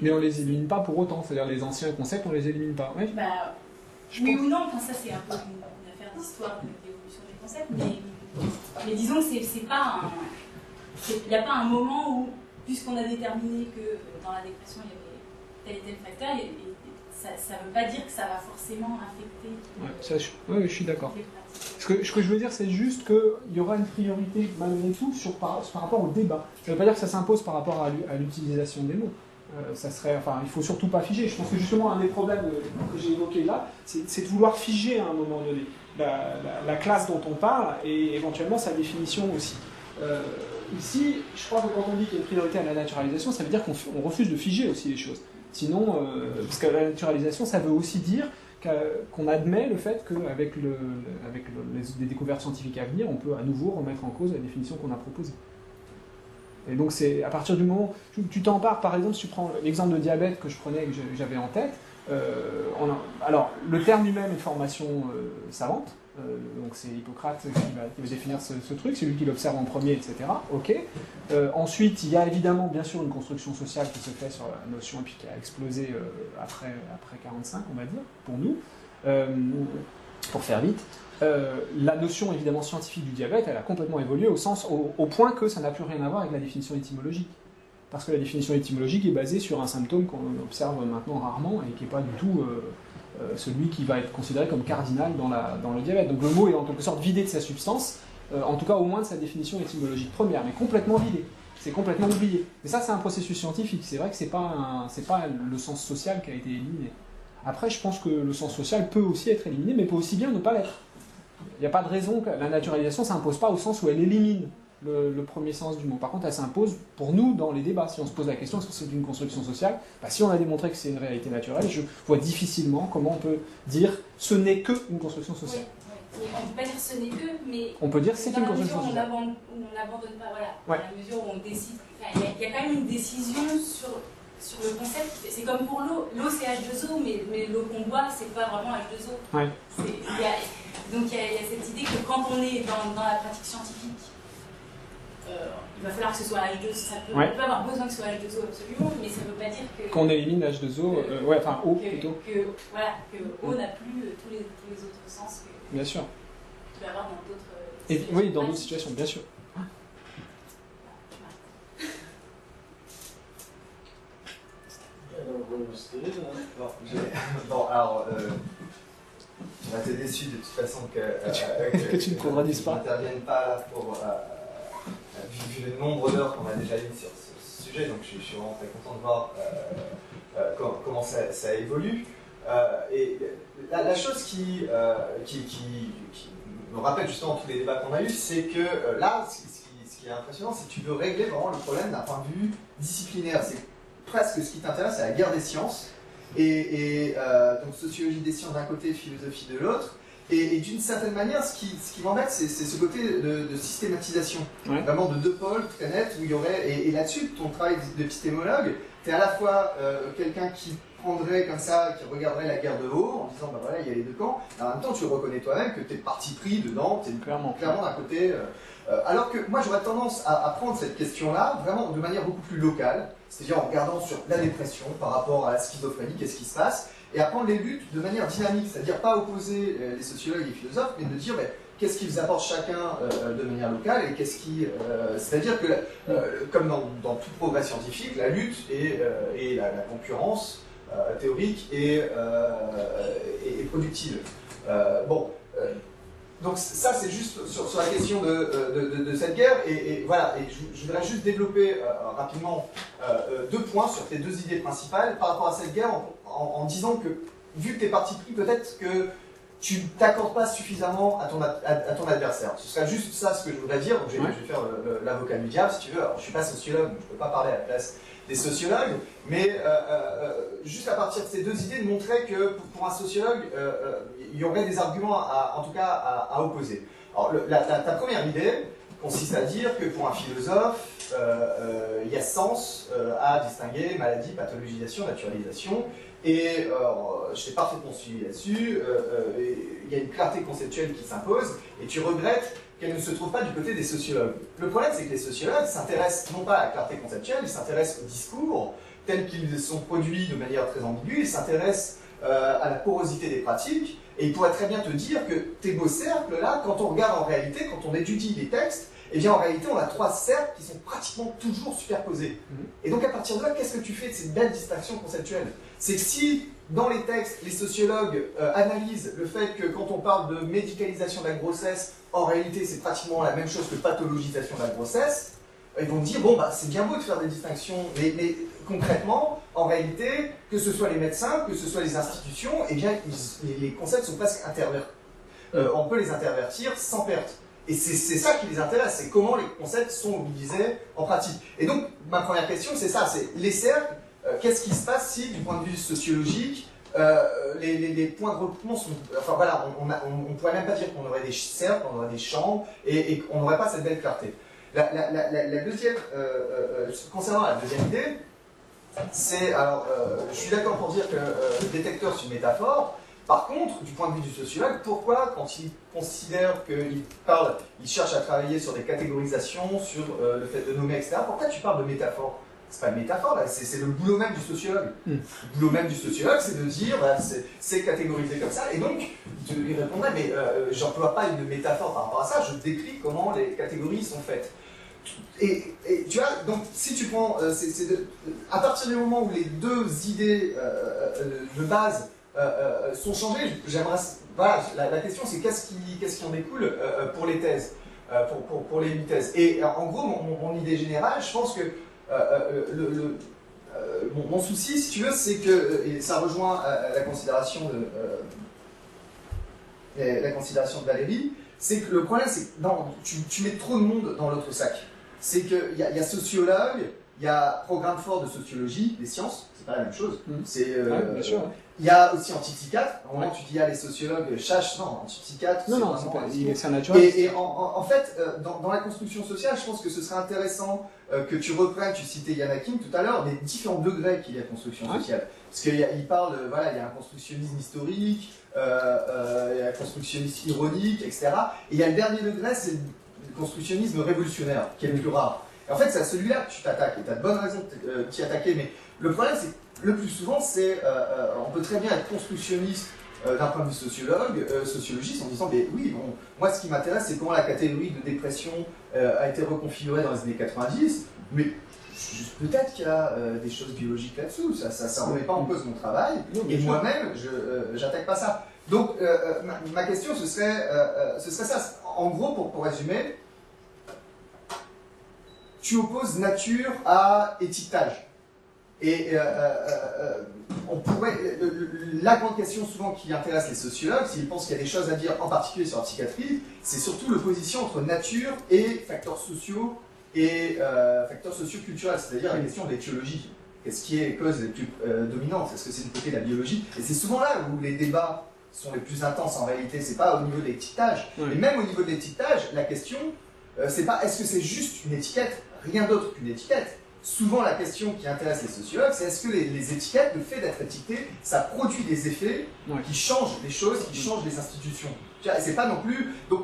Mais on les élimine pas pour autant, c'est-à-dire les anciens concepts, on les élimine pas. Oui, oui ou non, enfin, ça c'est un peu une affaire d'histoire de l'évolution des concepts, mais disons que c'est pas il n'y a pas un moment où, puisqu'on a déterminé que dans la dépression il y avait tel et tel facteur, ça ne veut pas dire que ça va forcément affecter. Oui, je suis d'accord. Ce que je veux dire, c'est juste qu'il y aura une priorité malgré tout par rapport au débat. Ça ne veut pas dire que ça s'impose par rapport à l'utilisation des mots. Il faut surtout pas figer. Je pense que justement un des problèmes que j'ai évoqué là, c'est de vouloir figer à un moment donné la classe dont on parle et éventuellement sa définition aussi. Ici, je crois que quand on dit qu'il y a une priorité à la naturalisation, ça veut dire qu'on refuse de figer aussi les choses. Sinon, parce que la naturalisation, ça veut aussi dire qu'on admet le fait qu'avec les découvertes scientifiques à venir, on peut à nouveau remettre en cause la définition qu'on a proposée. Et donc c'est à partir du moment où tu t'empares, par exemple, si tu prends l'exemple de diabète que je prenais, que j'avais en tête, alors le terme lui-même est de formation savante, donc c'est Hippocrate qui va définir ce truc, c'est lui qui l'observe en premier, etc. Ok. Ensuite, il y a évidemment, bien sûr, une construction sociale qui se fait sur la notion et puis qui a explosé après 45, on va dire, pour nous, pour faire vite. La notion évidemment scientifique du diabète, elle a complètement évolué au point que ça n'a plus rien à voir avec la définition étymologique. Parce que la définition étymologique est basée sur un symptôme qu'on observe maintenant rarement et qui n'est pas du tout celui qui va être considéré comme cardinal dans le diabète. Donc le mot est en quelque sorte vidé de sa substance, en tout cas au moins de sa définition étymologique première, mais complètement vidé. C'est complètement oublié. Mais ça, c'est un processus scientifique. C'est vrai que c'est pas le sens social qui a été éliminé. Après, je pense que le sens social peut aussi être éliminé, mais peut aussi bien ne pas l'être. Il n'y a pas de raison que la naturalisation ne s'impose pas au sens où elle élimine le premier sens du mot. Par contre, elle s'impose pour nous dans les débats. Si on se pose la question, est-ce que c'est une construction sociale, si on a démontré que c'est une réalité naturelle, je vois difficilement comment on peut dire ce n'est qu'une construction sociale. Oui. On ne peut pas dire ce n'est que, mais on peut dire c'est une construction sociale. On n'abandonne pas, voilà. Ouais. Dans la mesure où on décide. Il y a quand même une décision sur le concept. C'est comme pour l'eau. L'eau c'est H2O, mais l'eau qu'on boit, c'est pas vraiment H2O. Ouais. Donc il y a cette idée que quand on est dans la pratique scientifique, il va falloir que ce soit H2O. On peut avoir besoin que ce soit H2O absolument, mais ça ne veut pas dire que... Qu'on élimine H2O, eau plutôt. Que eau n'a plus tous les autres sens que... Bien sûr. Tu peux avoir dans d'autres situations. Oui, dans d'autres situations, bien sûr. Bon, alors, on a été déçu de toute façon que tu ne contredis pas. n'intervienne pas là pour vu le nombre d'heures qu'on a déjà mis sur ce sujet, donc je suis vraiment très content de voir comment ça évolue. Et la chose qui me rappelle justement tous les débats qu'on a eus, c'est que là, ce qui est impressionnant, c'est que tu veux régler vraiment le problème d'un point de vue disciplinaire. C'est presque ce qui t'intéresse, c'est la guerre des sciences, donc sociologie des sciences d'un côté, philosophie de l'autre, et d'une certaine manière, ce qui m'embête, c'est ce côté de systématisation, vraiment de deux pôles très nets, où il y aurait, et là-dessus, ton travail d'épistémologue, tu es à la fois quelqu'un qui prendrait comme ça, qui regarderait la guerre de haut, en disant, voilà, il y a les deux camps, et en même temps, tu reconnais toi-même que tu es parti pris dedans, tu es clairement d'un côté... alors que moi, j'aurais tendance à prendre cette question-là vraiment de manière beaucoup plus locale, c'est-à-dire en regardant sur la dépression par rapport à la schizophrénie, qu'est-ce qui se passe, et à prendre les luttes de manière dynamique, c'est-à-dire pas opposer les sociologues et les philosophes, mais de dire qu'est-ce qu'ils apportent chacun de manière locale, et qu'est-ce qui... c'est-à-dire que, comme dans tout progrès scientifique, la lutte et la concurrence théorique est productive. Donc ça, c'est juste sur la question de cette guerre, et voilà, et je voudrais juste développer rapidement deux points sur tes deux idées principales par rapport à cette guerre, en disant que, vu que tu es parti pris, peut-être que tu ne t'accordes pas suffisamment à ton adversaire. Ce serait juste ça ce que je voudrais dire, donc je vais faire l'avocat du diable, si tu veux. Alors, je ne suis pas sociologue, donc je ne peux pas parler à la place des sociologues, mais juste à partir de ces deux idées, de montrer que pour un sociologue, il y aurait des arguments, en tout cas, à opposer. Alors, ta première idée consiste à dire que pour un philosophe, il y a sens à distinguer maladie, pathologisation, naturalisation, et je t'ai parfaitement suivi là-dessus, il y a une clarté conceptuelle qui s'impose, et tu regrettes qu'elle ne se trouve pas du côté des sociologues. Le problème, c'est que les sociologues s'intéressent non pas à la clarté conceptuelle, ils s'intéressent aux discours tels qu'ils sont produits de manière très ambiguë, ils s'intéressent à la porosité des pratiques, et ils pourraient très bien te dire que tes beaux cercles, là, quand on regarde en réalité, quand on étudie les textes, eh bien en réalité, on a trois cercles qui sont pratiquement toujours superposés. Et donc à partir de là, qu'est-ce que tu fais de cette belle distinction conceptuelle? C'est que si, dans les textes, les sociologues analysent le fait que quand on parle de médicalisation de la grossesse, en réalité, c'est pratiquement la même chose que pathologisation de la grossesse, ils vont dire, bon, c'est bien beau de faire des distinctions, mais concrètement, en réalité, que ce soit les médecins, que ce soit les institutions, eh bien, les concepts sont presque intervertis. On peut les intervertir sans perte. Et c'est ça qui les intéresse, c'est comment les concepts sont mobilisés en pratique. Et donc, ma première question, c'est ça, c'est les cercles, qu'est-ce qui se passe si, du point de vue sociologique, les points de regroupement sont... Enfin voilà, on pourrait même pas dire qu'on aurait des cercles, on aurait des chambres, et qu'on n'aurait pas cette belle clarté. La deuxième, concernant la deuxième idée, c'est... Alors, je suis d'accord pour dire que le détecteur, c'est une métaphore. Par contre, du point de vue du sociologue, pourquoi, quand il considère qu'il cherche à travailler sur des catégorisations, sur le fait de nommer, etc., pourquoi tu parles de métaphore? C'est pas une métaphore, là, c'est le boulot même du sociologue. Le boulot même du sociologue, c'est de dire, voilà, c'est catégorisé comme ça, et donc, il répondrait, mais j'emploie pas une métaphore par rapport à ça, je décris comment les catégories sont faites. Et tu vois, donc, si tu prends, à partir du moment où les deux idées de base sont changées, j'aimerais, voilà, la question c'est qu'est-ce qui en découle pour les thèses, pour les 8 thèses. Et en gros, mon idée générale, je pense que mon souci, si tu veux, c'est que, et ça rejoint la considération de Valérie, c'est que le problème, c'est que tu mets trop de monde dans l'autre sac. C'est qu'il y a sociologue, il y a programme fort de sociologie, des sciences, c'est pas la même chose. Bien sûr. Il y a aussi antipsychiatre. À un moment, tu dis, les sociologues cherchent, non, antipsychiatre. Non, c'est un naturel. Et en fait, dans la construction sociale, je pense que ce serait intéressant que tu reprennes, tu citais Yann Hakim tout à l'heure, des différents degrés qu'il y a construction sociale. Parce qu'il parle, voilà, il y a un constructionnisme historique, il y a un constructionnisme ironique, etc. Et il y a le dernier degré, c'est le constructionnisme révolutionnaire, qui est le plus rare. Et en fait, c'est à celui-là que tu t'attaques, et tu as de bonnes raisons de t'y attaquer, mais le problème, c'est que le plus souvent, on peut très bien être constructionniste d'un point de vue sociologiste, en disant, mais oui, bon, moi, ce qui m'intéresse, c'est comment la catégorie de dépression a été reconfigurée dans les années 90, mais peut-être qu'il y a des choses biologiques là-dessous, ça ne remet pas en cause mon travail, et moi-même, je n'attaque pas ça. Donc, ma question, ce serait ça. En gros, pour résumer, tu opposes nature à étiquetage. Et on pourrait, la grande question souvent qui intéresse les sociologues, s'ils pensent qu'il y a des choses à dire, en particulier sur la psychiatrie, c'est surtout l'opposition entre nature et facteurs sociaux et facteurs socio-culturels, c'est-à-dire la question de l'étiologie. Qu'est-ce qui est les causes les plus dominantes? Est-ce que c'est du côté de la biologie? Et c'est souvent là où les débats sont les plus intenses en réalité, c'est pas au niveau de l'étiquetage. Et même au niveau de l'étiquetage, la question, c'est pas est-ce que c'est juste une étiquette, rien d'autre qu'une étiquette. Souvent, la question qui intéresse les sociologues, c'est est-ce que les étiquettes, le fait d'être étiqueté, ça produit des effets qui changent les choses, qui changent les institutions. C'est pas non plus. Donc,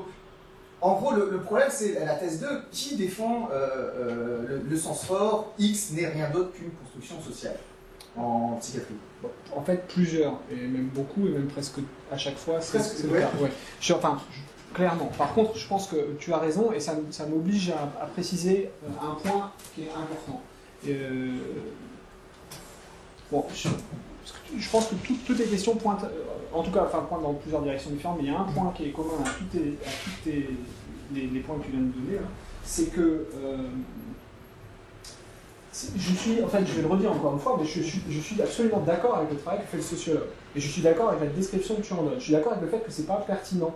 en gros, le problème, c'est la thèse 2 qui défend le sens fort, X n'est rien d'autre qu'une construction sociale en psychiatrie. Bon, en fait, plusieurs, et même beaucoup, et même presque à chaque fois, c'est le cas. Ouais. Clairement. Par contre, je pense que tu as raison, et ça m'oblige à préciser un point qui est important. Je pense que toutes les questions pointent, en tout cas, pointent dans plusieurs directions différentes, mais il y a un point qui est commun à tous les points que tu viens de donner, c'est que je vais le redire encore une fois, mais je suis absolument d'accord avec le travail que fait le sociologue. Et je suis d'accord avec la description que tu en donnes. Je suis d'accord avec le fait que c'est pas pertinent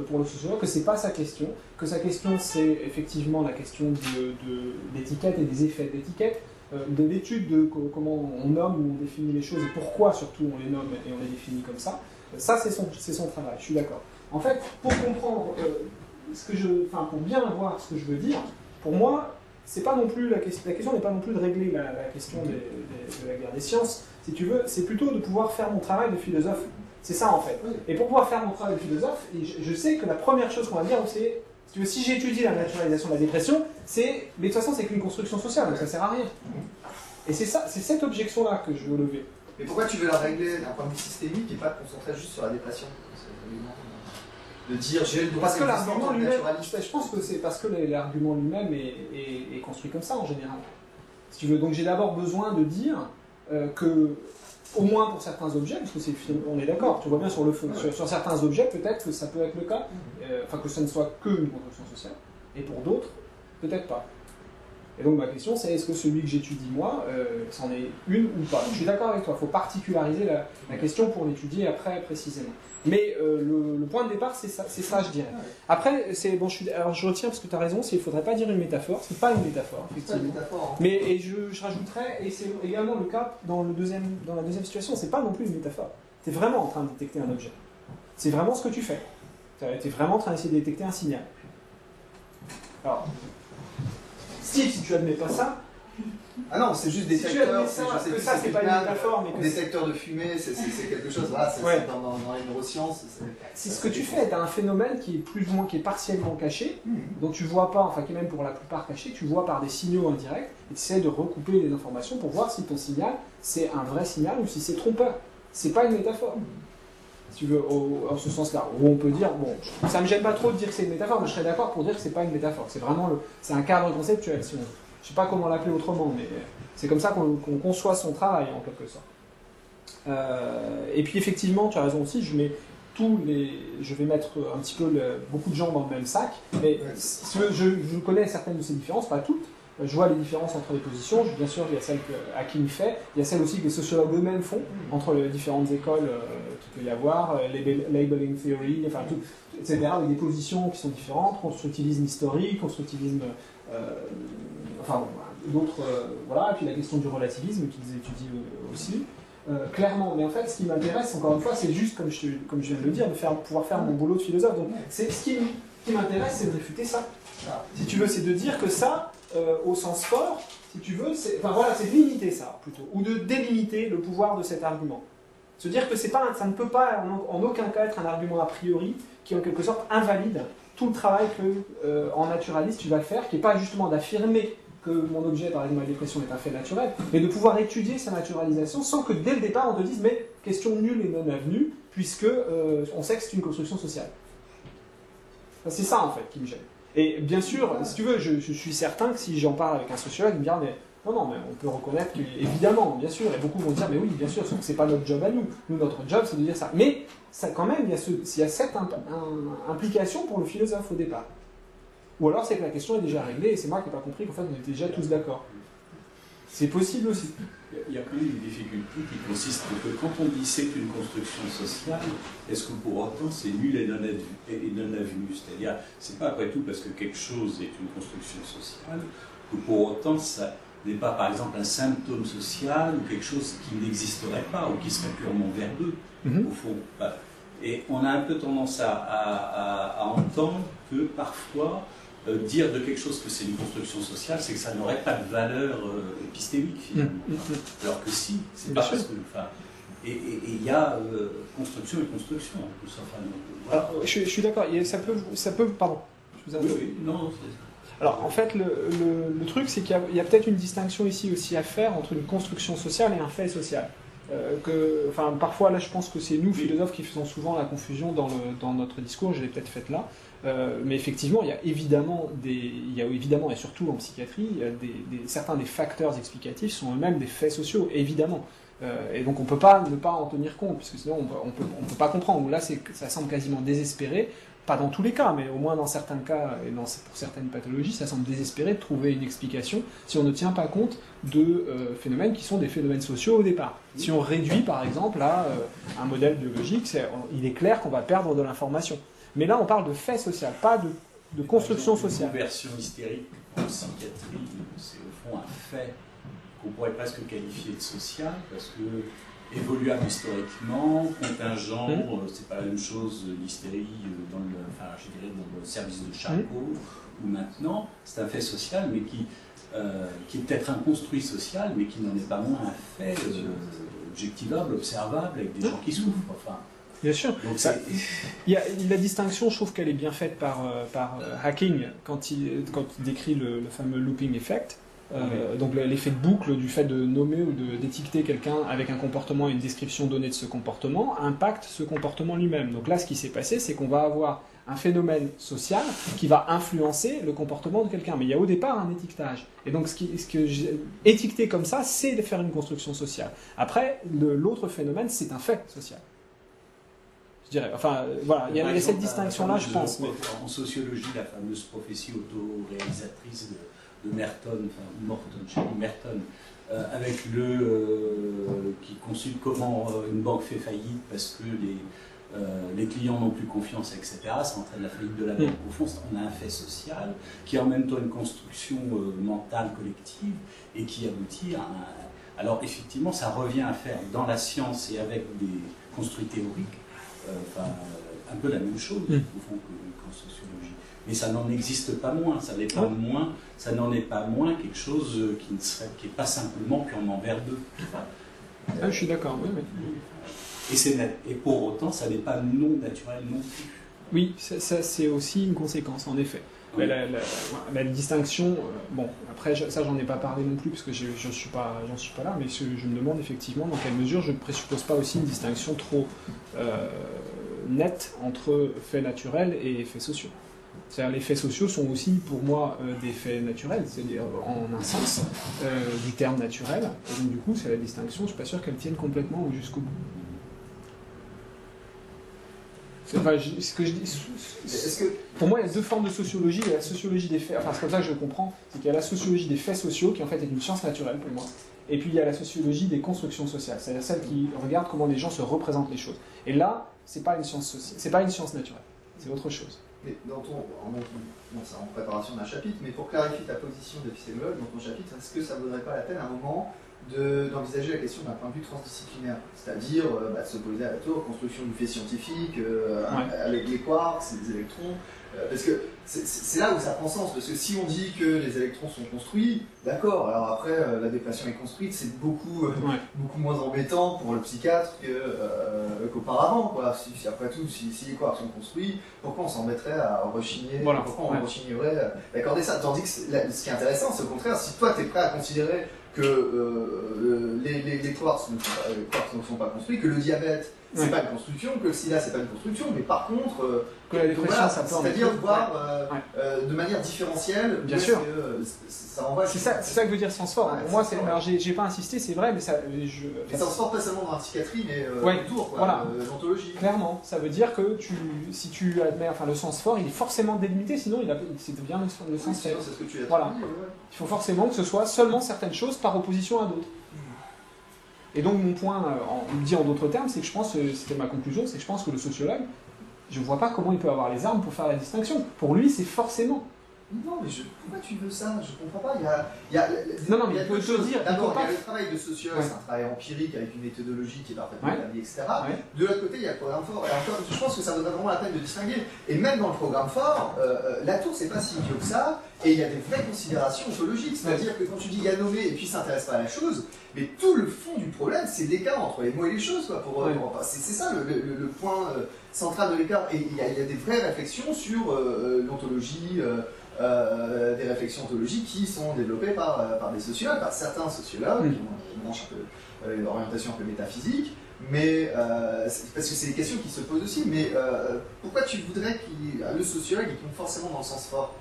pour le sociologue, que c'est pas sa question, que sa question c'est effectivement la question d'étiquette et des effets d'étiquette, de l'étude de comment on nomme ou on définit les choses et pourquoi surtout on les nomme et on les définit comme ça. Ça c'est son travail, je suis d'accord. En fait, pour comprendre pour bien voir ce que je veux dire, pour moi, c'est pas non plus la question n'est pas non plus de régler la question de la guerre des sciences, si tu veux, c'est plutôt de pouvoir faire mon travail de philosophe. C'est ça en fait. Et pour pouvoir faire mon travail de philosophe, je sais que la première chose qu'on va dire, c'est si j'étudie la naturalisation de la dépression, mais de toute façon c'est qu'une construction sociale, donc ça sert à rien. Et c'est cette objection-là que je veux lever. Mais pourquoi tu veux la régler d'un point de vue systémique et pas te concentrer juste sur la dépression? De dire j'ai le droit parce que l'argument lui-même, je pense que c'est parce que l'argument lui-même est construit comme ça en général. Si tu veux, donc j'ai d'abord besoin de dire que au moins pour certains objets, parce que on est d'accord, tu vois bien sur le fond, sur certains objets, peut-être que ça peut être le cas, que ça ne soit qu'une construction sociale, et pour d'autres, peut-être pas. Et donc ma question c'est, est-ce que celui que j'étudie moi, c'en est une ou pas? Je suis d'accord avec toi, il faut particulariser la question pour l'étudier après précisément. Mais le point de départ, c'est ça, je dirais. Après, alors je retiens parce que tu as raison, il ne faudrait pas dire une métaphore, c'est pas une métaphore, effectivement. Mais je rajouterais, et c'est également le cas dans la deuxième situation, c'est pas non plus une métaphore. Tu es vraiment en train de détecter un objet. C'est vraiment ce que tu fais. Tu es vraiment en train d'essayer de détecter un signal. Alors, Steve, si tu admets pas ça... Ah non, c'est juste Si tu détecteur, admets ça, que ça, c'est pas une métaphore, mais que détecteur de fumée, c'est quelque chose, voilà, c'est Ouais. dans les neurosciences. c'est ce que tu fais, tu as un phénomène qui est plus ou moins, qui est partiellement caché, dont tu vois pas, enfin qui est même pour la plupart caché, tu vois par des signaux indirects, et tu essaies de recouper les informations pour voir si ton signal, c'est un vrai signal ou si c'est trompeur. C'est pas une métaphore. Si tu veux, en ce sens-là, où on peut dire, bon, ça me gêne pas trop de dire que c'est une métaphore, mais je serais d'accord pour dire que c'est pas une métaphore. C'est vraiment c'est un cadre conceptuel, si on veut. Je sais pas comment l'appeler autrement, mais c'est comme ça qu'on conçoit son travail, en quelque sorte. Et puis effectivement, tu as raison aussi, je vais mettre un petit peu beaucoup de gens dans le même sac, mais si tu veux, je connais certaines de ces différences, pas toutes. Je vois les différences entre les positions, bien sûr il y a celles que Hacking fait, il y a celles aussi que les sociologues eux-mêmes font, entre les différentes écoles qu'il peut y avoir, labeling theory, enfin tout, etc., avec des positions qui sont différentes, constructivisme historique, constructivisme, enfin d'autres, voilà, et puis la question du relativisme qu'ils étudient aussi. Clairement, mais en fait, ce qui m'intéresse, encore une fois, c'est juste, comme je viens de le dire, de pouvoir faire mon boulot de philosophe. Donc, ce qui m'intéresse, c'est de réfuter ça. Si tu veux, c'est de dire que ça, au sens fort, si tu veux, c'est de limiter ça, plutôt, ou de délimiter le pouvoir de cet argument. Se dire que ça ne peut pas, en aucun cas, être un argument a priori qui, en quelque sorte, invalide tout le travail que, en naturaliste, tu vas faire, qui n'est pas justement d'affirmer que mon objet, par exemple, la dépression est un fait naturel, mais de pouvoir étudier sa naturalisation sans que dès le départ on te dise mais question nulle et non avenue, puisque on sait que c'est une construction sociale. Enfin, c'est ça en fait qui me gêne. Et bien sûr, si tu veux, je suis certain que si j'en parle avec un sociologue, il me dira mais non, mais on peut reconnaître qu'évidemment, bien sûr, et beaucoup vont dire mais oui, bien sûr, sauf que c'est pas notre job à nous. Nous, notre job, c'est de dire ça. Mais ça, quand même, il y a cette implication pour le philosophe au départ. Ou alors c'est que la question est déjà réglée et c'est moi qui n'ai pas compris qu'en fait on était déjà tous d'accord. C'est possible aussi. Il y a quand même une difficulté qui consiste que quand on dit c'est une construction sociale, est-ce que pour autant c'est nul et non avenu? C'est-à-dire, c'est pas après tout parce que quelque chose est une construction sociale que pour autant ça n'est pas par exemple un symptôme social ou quelque chose qui n'existerait pas ou qui serait purement verbeux, au fond. Et on a un peu tendance à entendre que parfois dire de quelque chose que c'est une construction sociale, c'est que ça n'aurait pas de valeur épistémique finalement. Alors que si, c'est pas parce que... Et il y a construction et construction. Tout ça, voilà. Alors, je suis d'accord, ça peut... Pardon. Je vous oui, non, alors en fait, le truc, c'est qu'il y a peut-être une distinction ici aussi à faire entre une construction sociale et un fait social. Parfois, là, je pense que c'est nous, philosophes, qui faisons souvent la confusion dans notre discours, je l'ai peut-être faite là, mais effectivement, il y a évidemment, et surtout en psychiatrie, certains des facteurs explicatifs sont eux-mêmes des faits sociaux, évidemment. Et donc on ne peut pas ne pas en tenir compte, parce que sinon on peut pas comprendre. Là, ça semble quasiment désespéré, pas dans tous les cas, mais au moins dans certains cas, et pour certaines pathologies, ça semble désespéré de trouver une explication si on ne tient pas compte de phénomènes qui sont des phénomènes sociaux au départ. Si on réduit par exemple à un modèle biologique, il est clair qu'on va perdre de l'information. Mais là on parle de fait social, pas de construction sociale. Une conversion hystérique en psychiatrie, c'est au fond un fait qu'on pourrait presque qualifier de social, parce que évoluable historiquement, contingent, c'est pas la même chose l'hystérie dans le service de Charcot, ou maintenant, c'est un fait social, mais qui est peut-être un construit social, mais qui n'en est pas moins un fait objectivable, observable, avec des gens qui souffrent. Enfin, bien sûr. Donc la distinction, je trouve qu'elle est bien faite par Hacking quand il décrit le fameux looping effect. Donc l'effet de boucle du fait de nommer ou d'étiqueter quelqu'un avec un comportement et une description donnée de ce comportement impacte ce comportement lui-même. Donc là, ce qui s'est passé, c'est qu'on va avoir un phénomène social qui va influencer le comportement de quelqu'un. Mais il y a au départ un étiquetage. Et donc étiqueter comme ça, c'est de faire une construction sociale. Après, l'autre phénomène, c'est un fait social. Je dirais. Enfin, voilà, il y a cette distinction-là, je pense. En sociologie, la fameuse prophétie auto-réalisatrice de Merton, avec qui consulte comment une banque fait faillite parce que les clients n'ont plus confiance, etc. Ça entraîne la faillite de la banque. Au fond, on a un fait social qui est en même temps une construction mentale collective et qui aboutit à un... Alors effectivement, ça revient à faire dans la science et avec construit théorique, un peu la même chose au fond qu'en sociologie. Mais ça n'en existe pas moins, ça n'est pas moins, ça n'en est pas moins quelque chose qui n'est pas simplement purement verbeux. Je suis d'accord, oui. Et pour autant, ça n'est pas non naturel non plus. Oui, ça c'est aussi une conséquence, en effet. Oui. La distinction, bon, après ça j'en ai pas parlé non plus parce que j'en suis pas là, mais je me demande effectivement dans quelle mesure je ne présuppose pas aussi une distinction trop nette entre faits naturels et faits sociaux. C'est-à-dire les faits sociaux sont aussi pour moi des faits naturels, c'est-à-dire en un sens du terme naturel, et donc du coup c'est la distinction, je ne suis pas sûr qu'elle tienne complètement ou jusqu'au bout. Enfin, ce que je dis, pour moi, il y a deux formes de sociologie. Il y a la sociologie des faits, enfin c'est comme ça que je le comprends, c'est qu'il y a la sociologie des faits sociaux, qui en fait est une science naturelle pour moi, et puis il y a la sociologie des constructions sociales, c'est-à-dire celle qui regarde comment les gens se représentent les choses. Et là, c'est pas une science sociale, c'est pas une science naturelle, c'est autre chose. Mais en préparation d'un chapitre, mais pour clarifier ta position d'épistémologue dans ton chapitre, est-ce que ça ne vaudrait pas la peine à un moment d'envisager la question d'un point de vue transdisciplinaire, c'est-à-dire de s'opposer à la tour, construction du fait scientifique, avec les quarks, les électrons, parce que c'est là où ça prend sens, parce que si on dit que les électrons sont construits, d'accord, alors après la dépression est construite, c'est beaucoup moins embêtant pour le psychiatre qu'auparavant, quoi. Si après tout, si les quarks sont construits, pourquoi on s'embêterait à rechigner, pourquoi on rechignerait d'accorder ça, tandis que ce qui est intéressant, c'est au contraire, si toi tu es prêt à considérer que les quarks ne sont pas construits, que le diabète c'est pas une construction, que le sida c'est pas une construction, mais par contre que la dépression ça peut, c'est-à-dire voir de manière différentielle, bien sûr, ça envoie. C'est ça que veut dire sens fort. Moi, alors j'ai pas insisté, c'est vrai, mais ça. Mais ça sort pas seulement dans la psychiatrie, mais autour, voilà. L'ontologie. Clairement, ça veut dire que si tu admets, le sens fort, il est forcément délimité, sinon c'est bien le sens faible. C'est ce que tu as voilà. dit, Il faut forcément que ce soit seulement certaines choses par opposition à d'autres. Et donc mon point, dit en d'autres termes, c'est que je pense, c'était ma conclusion, c'est que je pense que le sociologue, je ne vois pas comment il peut avoir les armes pour faire la distinction. Pour lui, c'est forcément. Non, mais pourquoi tu veux ça? Je comprends pas. Non, mais il peut te dire. D'abord, il y a le travail de sociologue, c'est un travail empirique avec une méthodologie qui est parfaitement établie, etc. De l'autre côté, il y a le programme fort. Et encore, je pense que ça vaudrait vraiment la peine de distinguer. Et même dans le programme fort, la tour, c'est pas si idiot que ça. Et il y a des vraies considérations ontologiques. C'est-à-dire que quand tu dis il y a nommé et puis s'intéresse pas à la chose, mais tout le fond du problème, c'est l'écart entre les mots et les choses. C'est ça le point central de l'écart. Et il y a des vraies réflexions sur l'ontologie. Des réflexions ontologiques qui sont développées par des sociologues, par certains sociologues qui ont une branche un peu, une orientation un peu métaphysique, mais parce que c'est des questions qui se posent aussi. Mais pourquoi tu voudrais que le sociologue il tombe forcément dans le sens fort?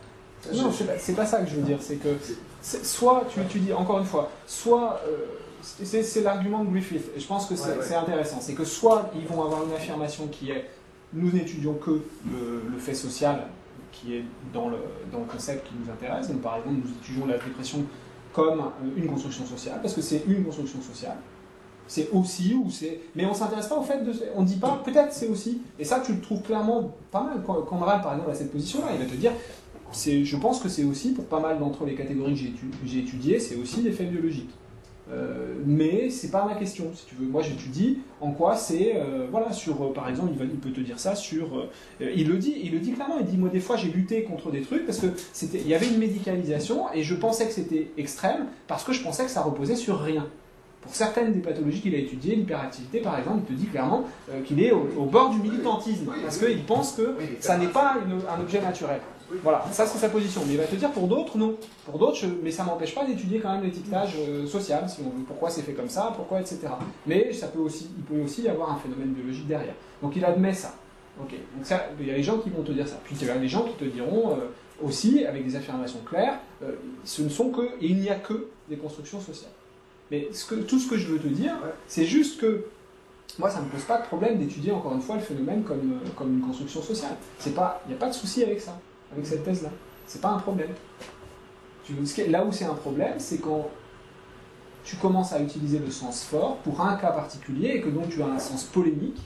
Non, c'est pas ça que je veux dire. C'est que soit tu dis encore une fois, soit c'est l'argument de Griffith. Et je pense que c'est intéressant. C'est que soit ils vont avoir une affirmation qui est nous n'étudions que le fait social qui est dans le concept qui nous intéresse. Donc, par exemple, nous étudions la dépression comme une construction sociale, parce que c'est une construction sociale. C'est aussi, mais on ne s'intéresse pas au fait de... On ne dit pas, peut-être c'est aussi. Et ça, tu le trouves clairement pas mal. Conrad, par exemple, à cette position-là, il va te dire, je pense que c'est aussi, pour pas mal d'entre les catégories que j'ai étudiées, c'est aussi des faits biologiques. Mais c'est pas ma question, si tu veux. Moi, j'étudie en quoi c'est, par exemple, il peut te dire ça sur. Il le dit clairement. Il dit moi des fois j'ai lutté contre des trucs parce que il y avait une médicalisation et je pensais que c'était extrême parce que je pensais que ça reposait sur rien. Pour certaines des pathologies qu'il a étudiées, l'hyperactivité par exemple, il te dit clairement qu'il est au bord du militantisme parce qu'il pense que ça n'est pas un objet naturel. Voilà, ça c'est sa position. Mais il va te dire pour d'autres, non. Pour d'autres, mais ça m'empêche pas d'étudier quand même l'étiquetage social, si on veut. Pourquoi c'est fait comme ça, pourquoi, etc. Mais il peut aussi y avoir un phénomène biologique derrière. Donc il admet ça. Ok. Donc ça, il y a les gens qui vont te dire ça. Puis il y a des gens qui te diront aussi, avec des affirmations claires, ce ne sont que, et il n'y a que des constructions sociales. Mais tout ce que je veux te dire, c'est juste que moi, ça ne me pose pas de problème d'étudier encore une fois le phénomène comme une construction sociale. Il n'y a pas de souci avec ça. Avec cette thèse-là. C'est pas un problème. Là où c'est un problème, c'est quand tu commences à utiliser le sens fort pour un cas particulier et que donc tu as un sens polémique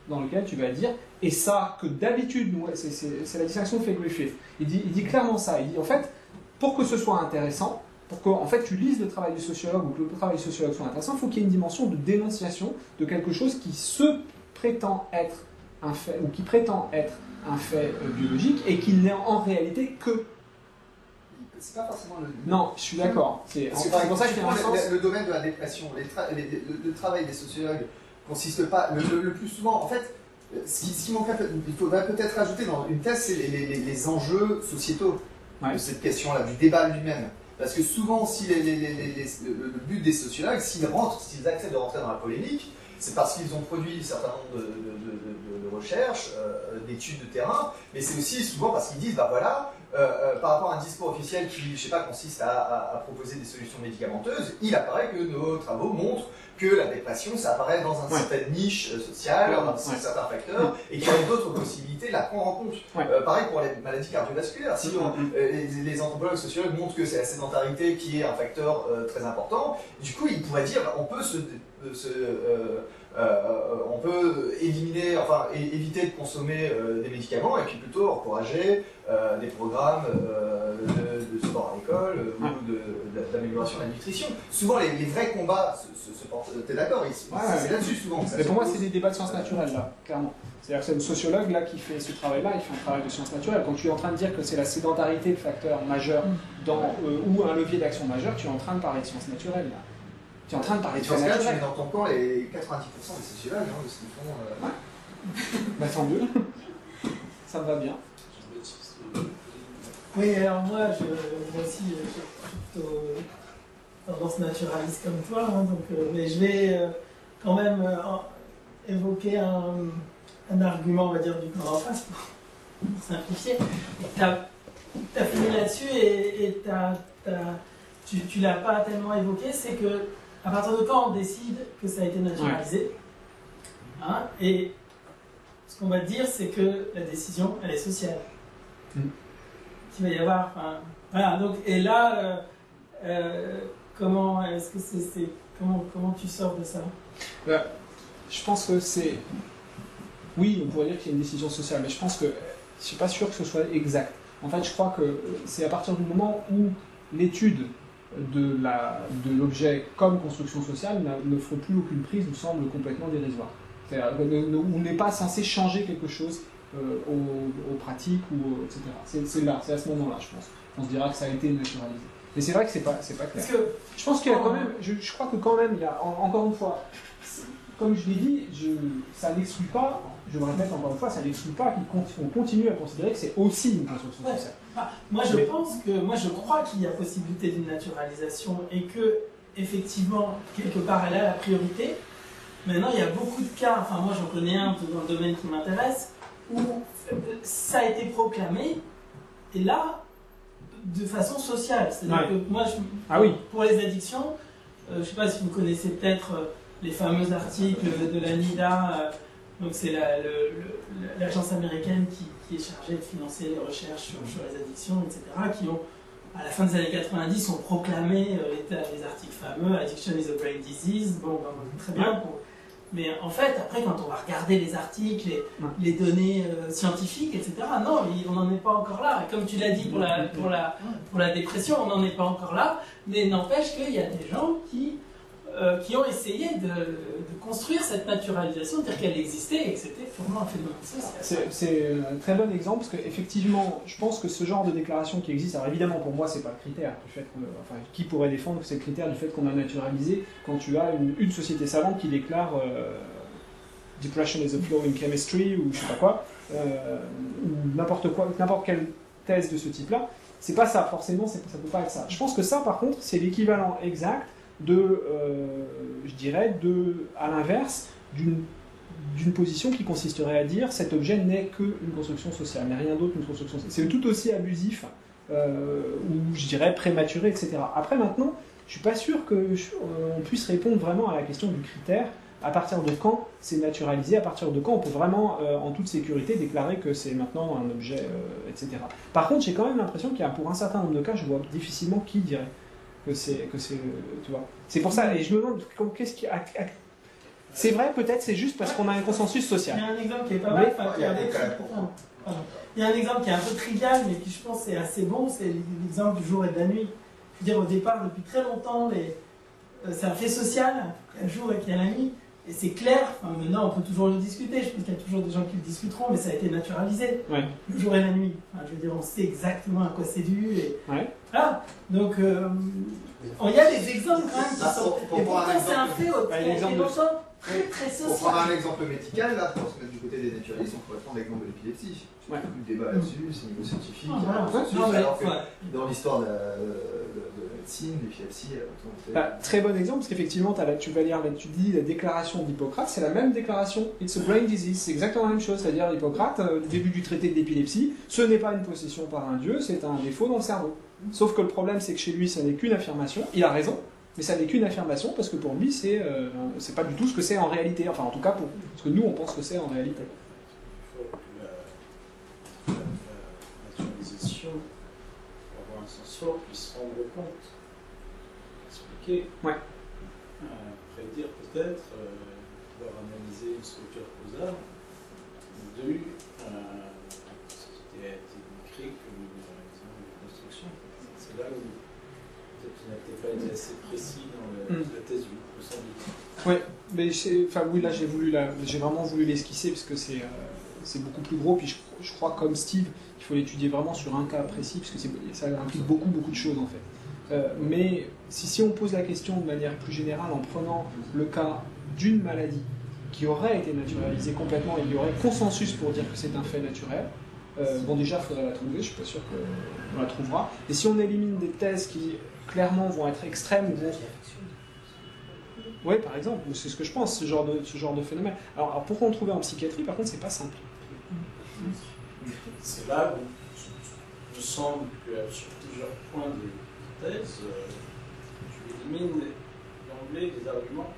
dans lequel tu vas dire, et ça que d'habitude, c'est la distinction que fait Griffith. Il dit clairement ça. Il dit en fait, pour que ce soit intéressant, pour que en fait, tu lises le travail du sociologue ou que le travail du sociologue soit intéressant, il faut qu'il y ait une dimension de dénonciation de quelque chose qui se prétend être un fait, ou qui prétend être un fait biologique, et qu'il n'est en réalité que. C'est pas forcément le... Non, je suis d'accord. C'est Parce que, pour ça qu'il y a un sens. le domaine de la dépression, le travail des sociologues consiste pas... Le plus souvent, en fait, ce qui manquerait, il faudrait peut-être rajouter dans une thèse, c'est les enjeux sociétaux de cette question-là, du débat lui-même. Parce que souvent, si le but des sociologues, s'ils acceptent de rentrer dans la polémique, c'est parce qu'ils ont produit un certain nombre de recherches, d'études de terrain, mais c'est aussi souvent parce qu'ils disent, bah voilà, par rapport à un discours officiel qui, je sais pas, consiste à proposer des solutions médicamenteuses, il apparaît que nos travaux montrent que la dépression, ça apparaît dans une certaine niche sociale, dans certains facteurs, et qu'il y a d'autres possibilités de la prendre en compte. Pareil pour les maladies cardiovasculaires. Si les anthropologues sociologues montrent que c'est la sédentarité qui est un facteur très important, du coup, ils pourraient dire, on peut éliminer, enfin éviter de consommer des médicaments et puis plutôt encourager des programmes de sport à l'école ou d'amélioration de la nutrition. Souvent les vrais combats se portent, t'es d'accord, c'est là-dessus souvent. Mais pour moi c'est des débats de sciences naturelles là, clairement. C'est-à-dire que c'est une sociologue là qui fait ce travail-là, il fait un travail de sciences naturelles. Quand tu es en train de dire que c'est la sédentarité le facteur majeur ou un levier d'action majeur, tu es en train de parler de sciences naturelles là. Tu es en train de parler de faits naturels. Tu mets dans ton camp les 90% des sociologues de ce qu'ils font. Bah tant mieux. Ça me va bien. Oui, alors moi aussi, j'ai plutôt tendance naturaliste comme toi, hein, donc, mais je vais quand même évoquer un argument, on va dire, du camp en face, pour simplifier. Tu as fini là-dessus et tu l'as pas tellement évoqué, c'est que à partir de quand on décide que ça a été naturalisé, hein, et ce qu'on va dire, c'est que la décision, elle est sociale. Qu'il va y avoir, enfin, voilà, donc, et là, comment est-ce que comment tu sors de ça? Je pense que c'est... Oui, on pourrait dire qu'il y a une décision sociale, mais je pense que je suis pas sûr que ce soit exact. En fait, je crois que c'est à partir du moment où l'étude de l'objet comme construction sociale ne ferait plus aucune prise, nous semble complètement dérisoire. C'est-à-dire on n'est pas censé changer quelque chose aux pratiques, ou etc. C'est à ce moment-là, je pense. On se dira que ça a été naturalisé. Mais c'est vrai que c'est pas clair. Parce que, je pense qu'il y a quand même, je crois que quand même, il y a, encore une fois, comme je l'ai dit, ça n'exclut pas, je me répète encore une fois, ça n'exclut pas qu'on continue à considérer que c'est aussi une construction sociale. Moi je crois qu'il y a possibilité d'une naturalisation et que, effectivement, quelque part elle a la priorité. Maintenant, il y a beaucoup de cas, enfin moi j'en connais un dans le domaine qui m'intéresse, où ça a été proclamé, et là, de façon sociale. C'est-à-dire que moi, pour les addictions, je ne sais pas si vous connaissez peut-être les fameux articles de la NIDA, donc c'est l'agence américaine qui est chargée de financer les recherches sur les addictions, etc., qui ont, à la fin des années 90, ont proclamé les articles fameux « Addiction is a brain disease ». Bon, très bien. Mais en fait, après, quand on va regarder les articles, les données scientifiques, etc., non, on n'en est pas encore là. Comme tu l'as dit pour la dépression, on n'en est pas encore là. Mais n'empêche qu'il y a des gens qui ont essayé de construire cette naturalisation, de dire qu'elle existait et que c'était vraiment un phénomène social. C'est un très bon exemple, parce qu'effectivement, je pense que ce genre de déclaration qui existe, alors évidemment pour moi c'est pas le critère du fait qui pourrait défendre que c'est le critère du fait qu'on a naturalisé quand tu as une société savante qui déclare Depression is a flaw in chemistry ou je sais pas quoi, ou n'importe quelle thèse de ce type-là, c'est pas ça, forcément ça peut pas être ça. Je pense que ça par contre c'est l'équivalent exact je dirais, à l'inverse, d'une position qui consisterait à dire cet objet n'est qu'une construction sociale, n'est rien d'autre qu'une construction sociale. C'est tout aussi abusif, ou je dirais prématuré, etc. Après maintenant, je suis pas sûr qu'on puisse répondre vraiment à la question du critère, à partir de quand c'est naturalisé, à partir de quand on peut vraiment, en toute sécurité, déclarer que c'est maintenant un objet, etc. Par contre, j'ai quand même l'impression qu'il y a, pour un certain nombre de cas, je vois difficilement qui dirait que c'est tu vois. C'est pour ça, et je me demande qu'est-ce qui c'est vrai, peut-être c'est juste parce qu'on a un consensus social. Il y a un exemple qui est pas mal, il y a un exemple qui est un peu trivial, mais qui je pense est assez bon, c'est l'exemple du jour et de la nuit. Je veux dire, au départ, depuis très longtemps, c'est un fait social, qu'il y a le jour et qu'il y a la nuit, Et c'est clair, enfin, maintenant on peut toujours le discuter, je pense qu'il y a toujours des gens qui le discuteront, mais ça a été naturalisé, Ouais. le jour et la nuit. Enfin, je veux dire, on sait exactement à quoi c'est dû. Et... Ouais. Voilà. Donc, il y a des exemples quand même qui sont. pour Et prendre pourtant, un c'est un exemple- fait au Ouais, l'exemple de- longtemps très très Pour prendre social. un exemple médical, là, pour se mettre du côté des naturalistes, on pourrait prendre l'exemple de l'épilepsie. Ouais. Il y a eu le débat là-dessus, c'est au niveau scientifique. Ah, voilà. consensus, Non, mais, alors que ouais. dans l'histoire de la médecine, l'épilepsie, Très bon exemple, parce qu'effectivement, tu vas lire, tu dis la déclaration d'Hippocrate, c'est la même déclaration. It's a brain disease, c'est exactement la même chose. C'est-à-dire, Hippocrate, au début du traité de l'épilepsie, ce n'est pas une possession par un dieu, c'est un défaut dans le cerveau. Sauf que le problème, c'est que chez lui, ça n'est qu'une affirmation. Il a raison, mais ça n'est qu'une affirmation, parce que pour lui, c'est pas du tout ce que c'est en réalité. Enfin, en tout cas, pour ce que nous, on pense que c'est en réalité. Il faut que la naturalisation, pour avoir un sens fort, puisse rendre compte, expliquer, Ouais. prédire peut-être, pouvoir analyser une structure causale de ce qui a été décrit comme une construction. C'est là où peut-être tu n'as peut-être pas été assez précis dans la thèse du semble-t-il. Ouais, mais oui, là j'ai vraiment voulu l'esquisser parce que c'est beaucoup plus gros. Puis je crois comme Steve, il faut l'étudier vraiment sur un cas précis parce que ça implique beaucoup de choses en fait. Mais si on pose la question de manière plus générale en prenant le cas d'une maladie qui aurait été naturalisée complètement et il y aurait consensus pour dire que c'est un fait naturel, bon déjà il faudrait la trouver, je suis pas sûr qu'on la trouvera. Et si on élimine des thèses qui clairement vont être extrêmes, oui, par exemple, c'est ce que je pense, ce genre de phénomène. Alors pourquoi en trouver en psychiatrie, par contre, c'est pas simple. C'est là où il me semble que sur plusieurs points de thèse, tu élimines d'emblée des arguments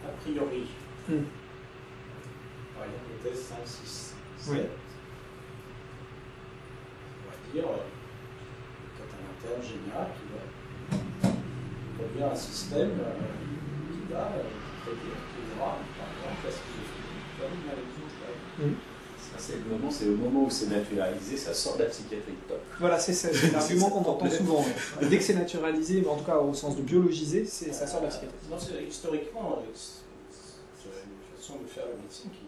a priori. Par exemple, les thèses 5, 6, 7. Oui. On va dire quand un interne général qui va produire un système qui va prédire qu'il y aura, par exemple, la schizophrénie, une maladie. C'est le moment où c'est naturalisé, ça sort de la psychiatrie. Top. Voilà, c'est l'argument qu'on entend souvent. Ouais. Dès que c'est naturalisé, en tout cas au sens de biologisé, ça sort de la psychiatrie. Non, historiquement, c'est une façon de faire la médecine qui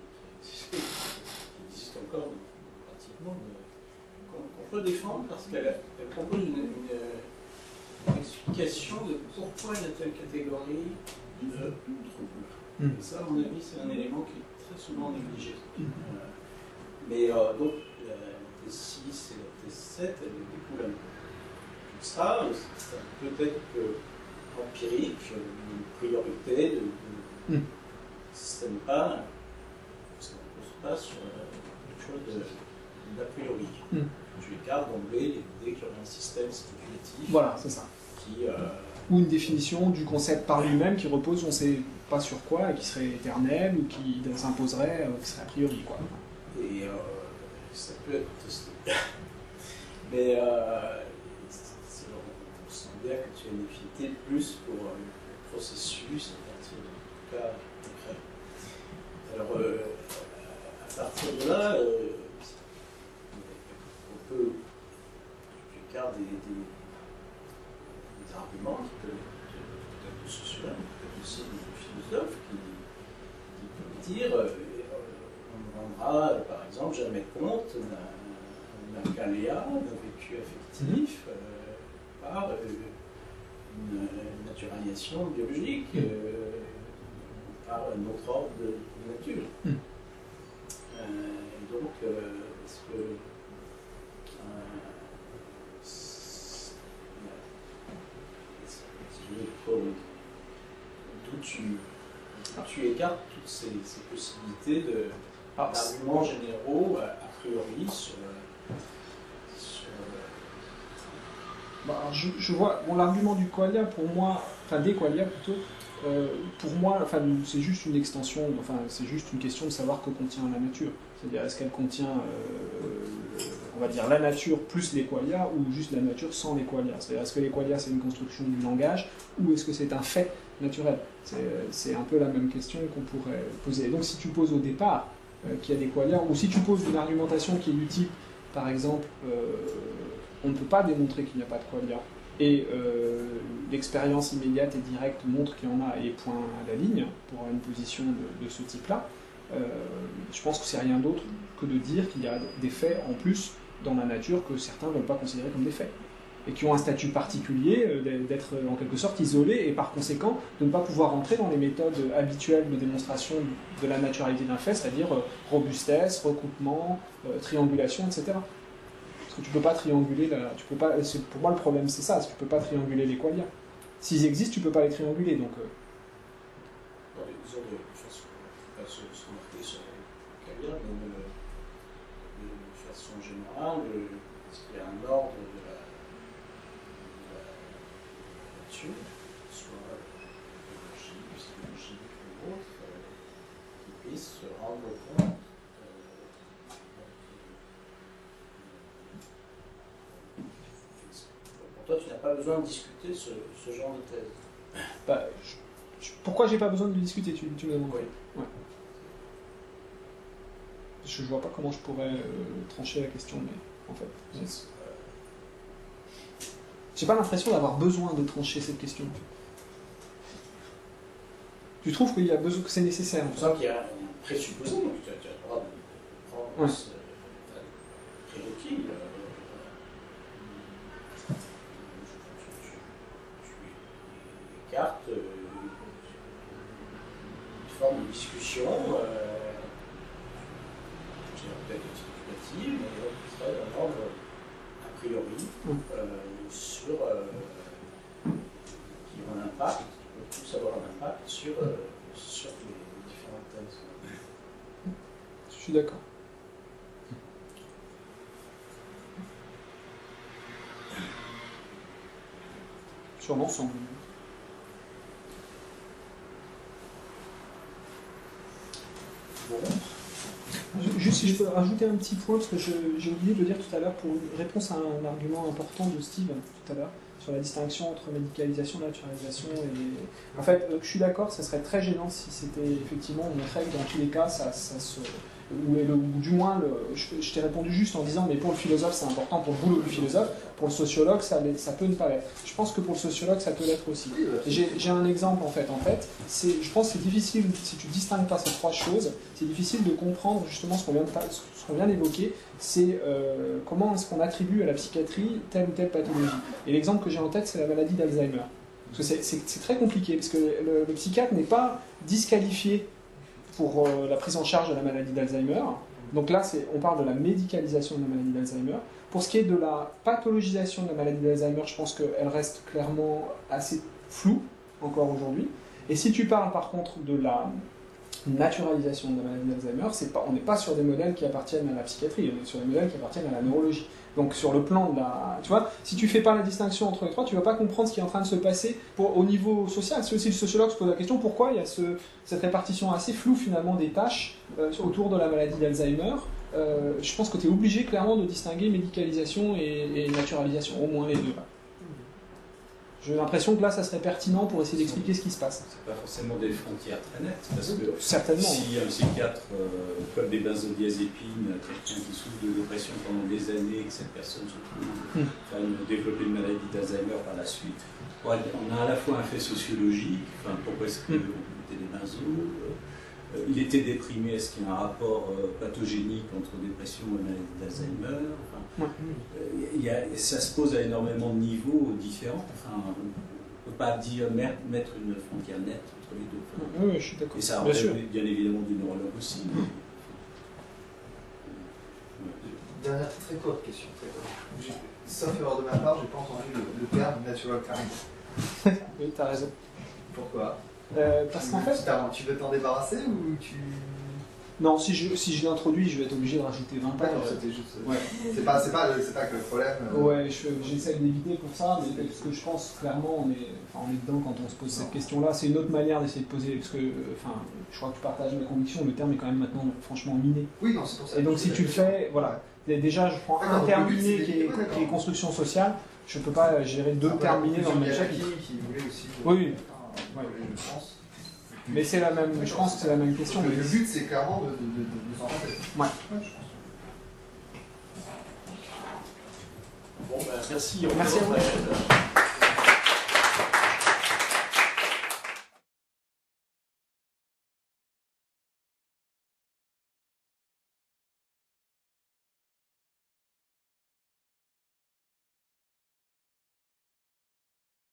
existe encore pratiquement, qu'on peut défendre parce qu'elle propose une explication de pourquoi il y a telle catégorie de troubles. Et ça, à mon avis, c'est un élément qui est très souvent négligé. Mais donc, la thèse 6 et la thèse 7, elles découlent un peu. Tout ça, c'est peut-être empirique, une priorité de système pas, ça ne repose pas sur quelque chose d'a priori. Tu écartes d'emblée l'idée qu'il y aurait un système spéculatif. Voilà, c'est ça. Ou une définition du concept par lui-même qui repose on ne sait pas sur quoi et qui serait éternel ou qui s'imposerait, qui serait a priori, quoi. Et ça peut être testé. Mais on sent bien que tu as une affinité plus pour le processus à partir de cas concrets. Alors, à partir de là, on peut écarter des arguments qui peuvent être de sociologues, peut-être aussi des philosophes qui peuvent dire on ne rendra par exemple jamais compte d'un caléa, d'un vécu affectif par une naturalisation biologique, par un autre ordre de nature. Et donc, est-ce que d'où tu écartes toutes ces possibilités d'arguments généraux a priori sur je vois l'argument du qualia pour moi, enfin des qualia plutôt, pour moi, enfin, c'est juste une extension, enfin c'est juste une question de savoir que contient la nature. C'est-à-dire est-ce qu'elle contient, on va dire la nature plus les qualia ou juste la nature sans les qualia. C'est-à-dire est-ce que les qualia c'est une construction du langage ou est-ce que c'est un fait naturel. C'est un peu la même question qu'on pourrait poser. Et donc si tu poses au départ qu'il y a des qualia ou si tu poses une argumentation qui est du type, par exemple, on ne peut pas démontrer qu'il n'y a pas de qualia. et l'expérience immédiate et directe montre qu'il y en a et point à la ligne pour une position de ce type-là, je pense que c'est rien d'autre que de dire qu'il y a des faits en plus dans la nature que certains ne veulent pas considérer comme des faits, et qui ont un statut particulier d'être en quelque sorte isolés, et par conséquent de ne pas pouvoir entrer dans les méthodes habituelles de démonstration de la naturalité d'un fait, c'est-à-dire robustesse, recoupement, triangulation, etc. Parce que tu ne peux pas trianguler, pour moi le problème c'est ça, c'est que tu ne peux pas trianguler les qualia. S'ils existent, tu ne peux pas les trianguler, donc... Disons de façon, pas se marquer sur les qualia, mais de façon générale, est-ce qu'il y a un ordre de la nature, soit biologique, psychologique ou autre, qui puisse se rendre compte pour toi, tu n'as pas besoin de discuter ce genre de thèse. Bah, pourquoi j'ai pas besoin de le discuter, tu me demandes? Oui. Ouais. Je vois pas comment je pourrais trancher la question, mais en fait... J'ai pas l'impression d'avoir besoin de trancher cette question. Tu trouves qu'il y a besoin, que c'est nécessaire? Je sens qu'il y a un présupposé, donc tu as le droit de prendre ce prérequis. Tu écartes une forme de discussion, je dirais peut-être spéculative, mais qui serait un ordre a priori sur qui ont un impact, qui peuvent tous avoir un impact sur les différentes thèses. Je suis d'accord. Sur l'ensemble. Bon. Juste si je peux rajouter un petit point, parce que j'ai oublié de le dire tout à l'heure, pour une réponse à un argument important de Steve tout à l'heure, sur la distinction entre médicalisation, naturalisation et... En fait, je suis d'accord, ça serait très gênant si c'était effectivement montré que dans tous les cas, ça se... Ou du moins, je t'ai répondu juste en disant, mais pour le philosophe c'est important, pour le boulot du philosophe, pour le sociologue ça peut ne pas l'être. Je pense que pour le sociologue ça peut l'être aussi. J'ai un exemple en fait, je pense que c'est difficile, si tu ne distingues pas ces trois choses, c'est difficile de comprendre justement ce qu'on vient d'évoquer, c'est comment est-ce qu'on attribue à la psychiatrie telle ou telle pathologie. Et l'exemple que j'ai en tête c'est la maladie d'Alzheimer. Parce que c'est très compliqué, parce que le psychiatre n'est pas disqualifié pour la prise en charge de la maladie d'Alzheimer. Donc là, on parle de la médicalisation de la maladie d'Alzheimer. Pour ce qui est de la pathologisation de la maladie d'Alzheimer, je pense qu'elle reste clairement assez floue encore aujourd'hui. Et si tu parles par contre de la naturalisation de la maladie d'Alzheimer, on n'est pas sur des modèles qui appartiennent à la psychiatrie, on est sur des modèles qui appartiennent à la neurologie. Donc sur le plan de la... Tu vois, si tu fais pas la distinction entre les trois, tu vas pas comprendre ce qui est en train de se passer au niveau social. C'est aussi le sociologue se pose la question, pourquoi il y a cette répartition assez floue finalement des tâches autour de la maladie d'Alzheimer. Je pense que tu es obligé clairement de distinguer médicalisation et naturalisation, au moins les deux. J'ai l'impression que là, ça serait pertinent pour essayer d'expliquer ce qui se passe. C'est pas forcément des frontières très nettes, parce que certainement. Si un psychiatre colle des benzodiazépines à quelqu'un qui souffre de dépression pendant des années et que cette personne se trouve développer une maladie d'Alzheimer par la suite, on a à la fois un fait sociologique, pourquoi est-ce qu'on mettait des benzos, il était déprimé, est-ce qu'il y a un rapport pathogénique entre dépression et maladie d'Alzheimer, ça se pose à énormément de niveaux différents. On ne peut pas dire mettre une frontière nette entre les deux. Oui, je suis d'accord. Et ça relève bien évidemment du neurologue aussi. Dernière très courte question. Sauf erreur de ma part, j'ai pas entendu le terme natural kind. Oui, tu as raison. Pourquoi? Parce qu'en fait... Tu veux t'en débarrasser ou tu... Non, si je l'introduis, je vais être obligé de rajouter 20 pages. C'était juste... Ouais. C'est pas que le problème... Ouais, j'essaie d'éviter pour ça, mais parce que je pense clairement, on est dedans quand on se pose cette question-là. C'est une autre manière d'essayer de poser, parce que, je crois que tu partages mes convictions, le terme est quand même maintenant franchement miné. Oui, non, c'est pour ça. Et donc si tu le fais, voilà. Déjà, je prends un terme miné qui est construction sociale, je ne peux pas gérer deux termes minés dans le même chapitre. Qui voulait aussi... Oui. Je pense. Mais c'est la même, je pense que c'est la même question. Le but, c'est clairement de s'en rappeler. Ouais. Je pense. Bon, merci. Merci à vous.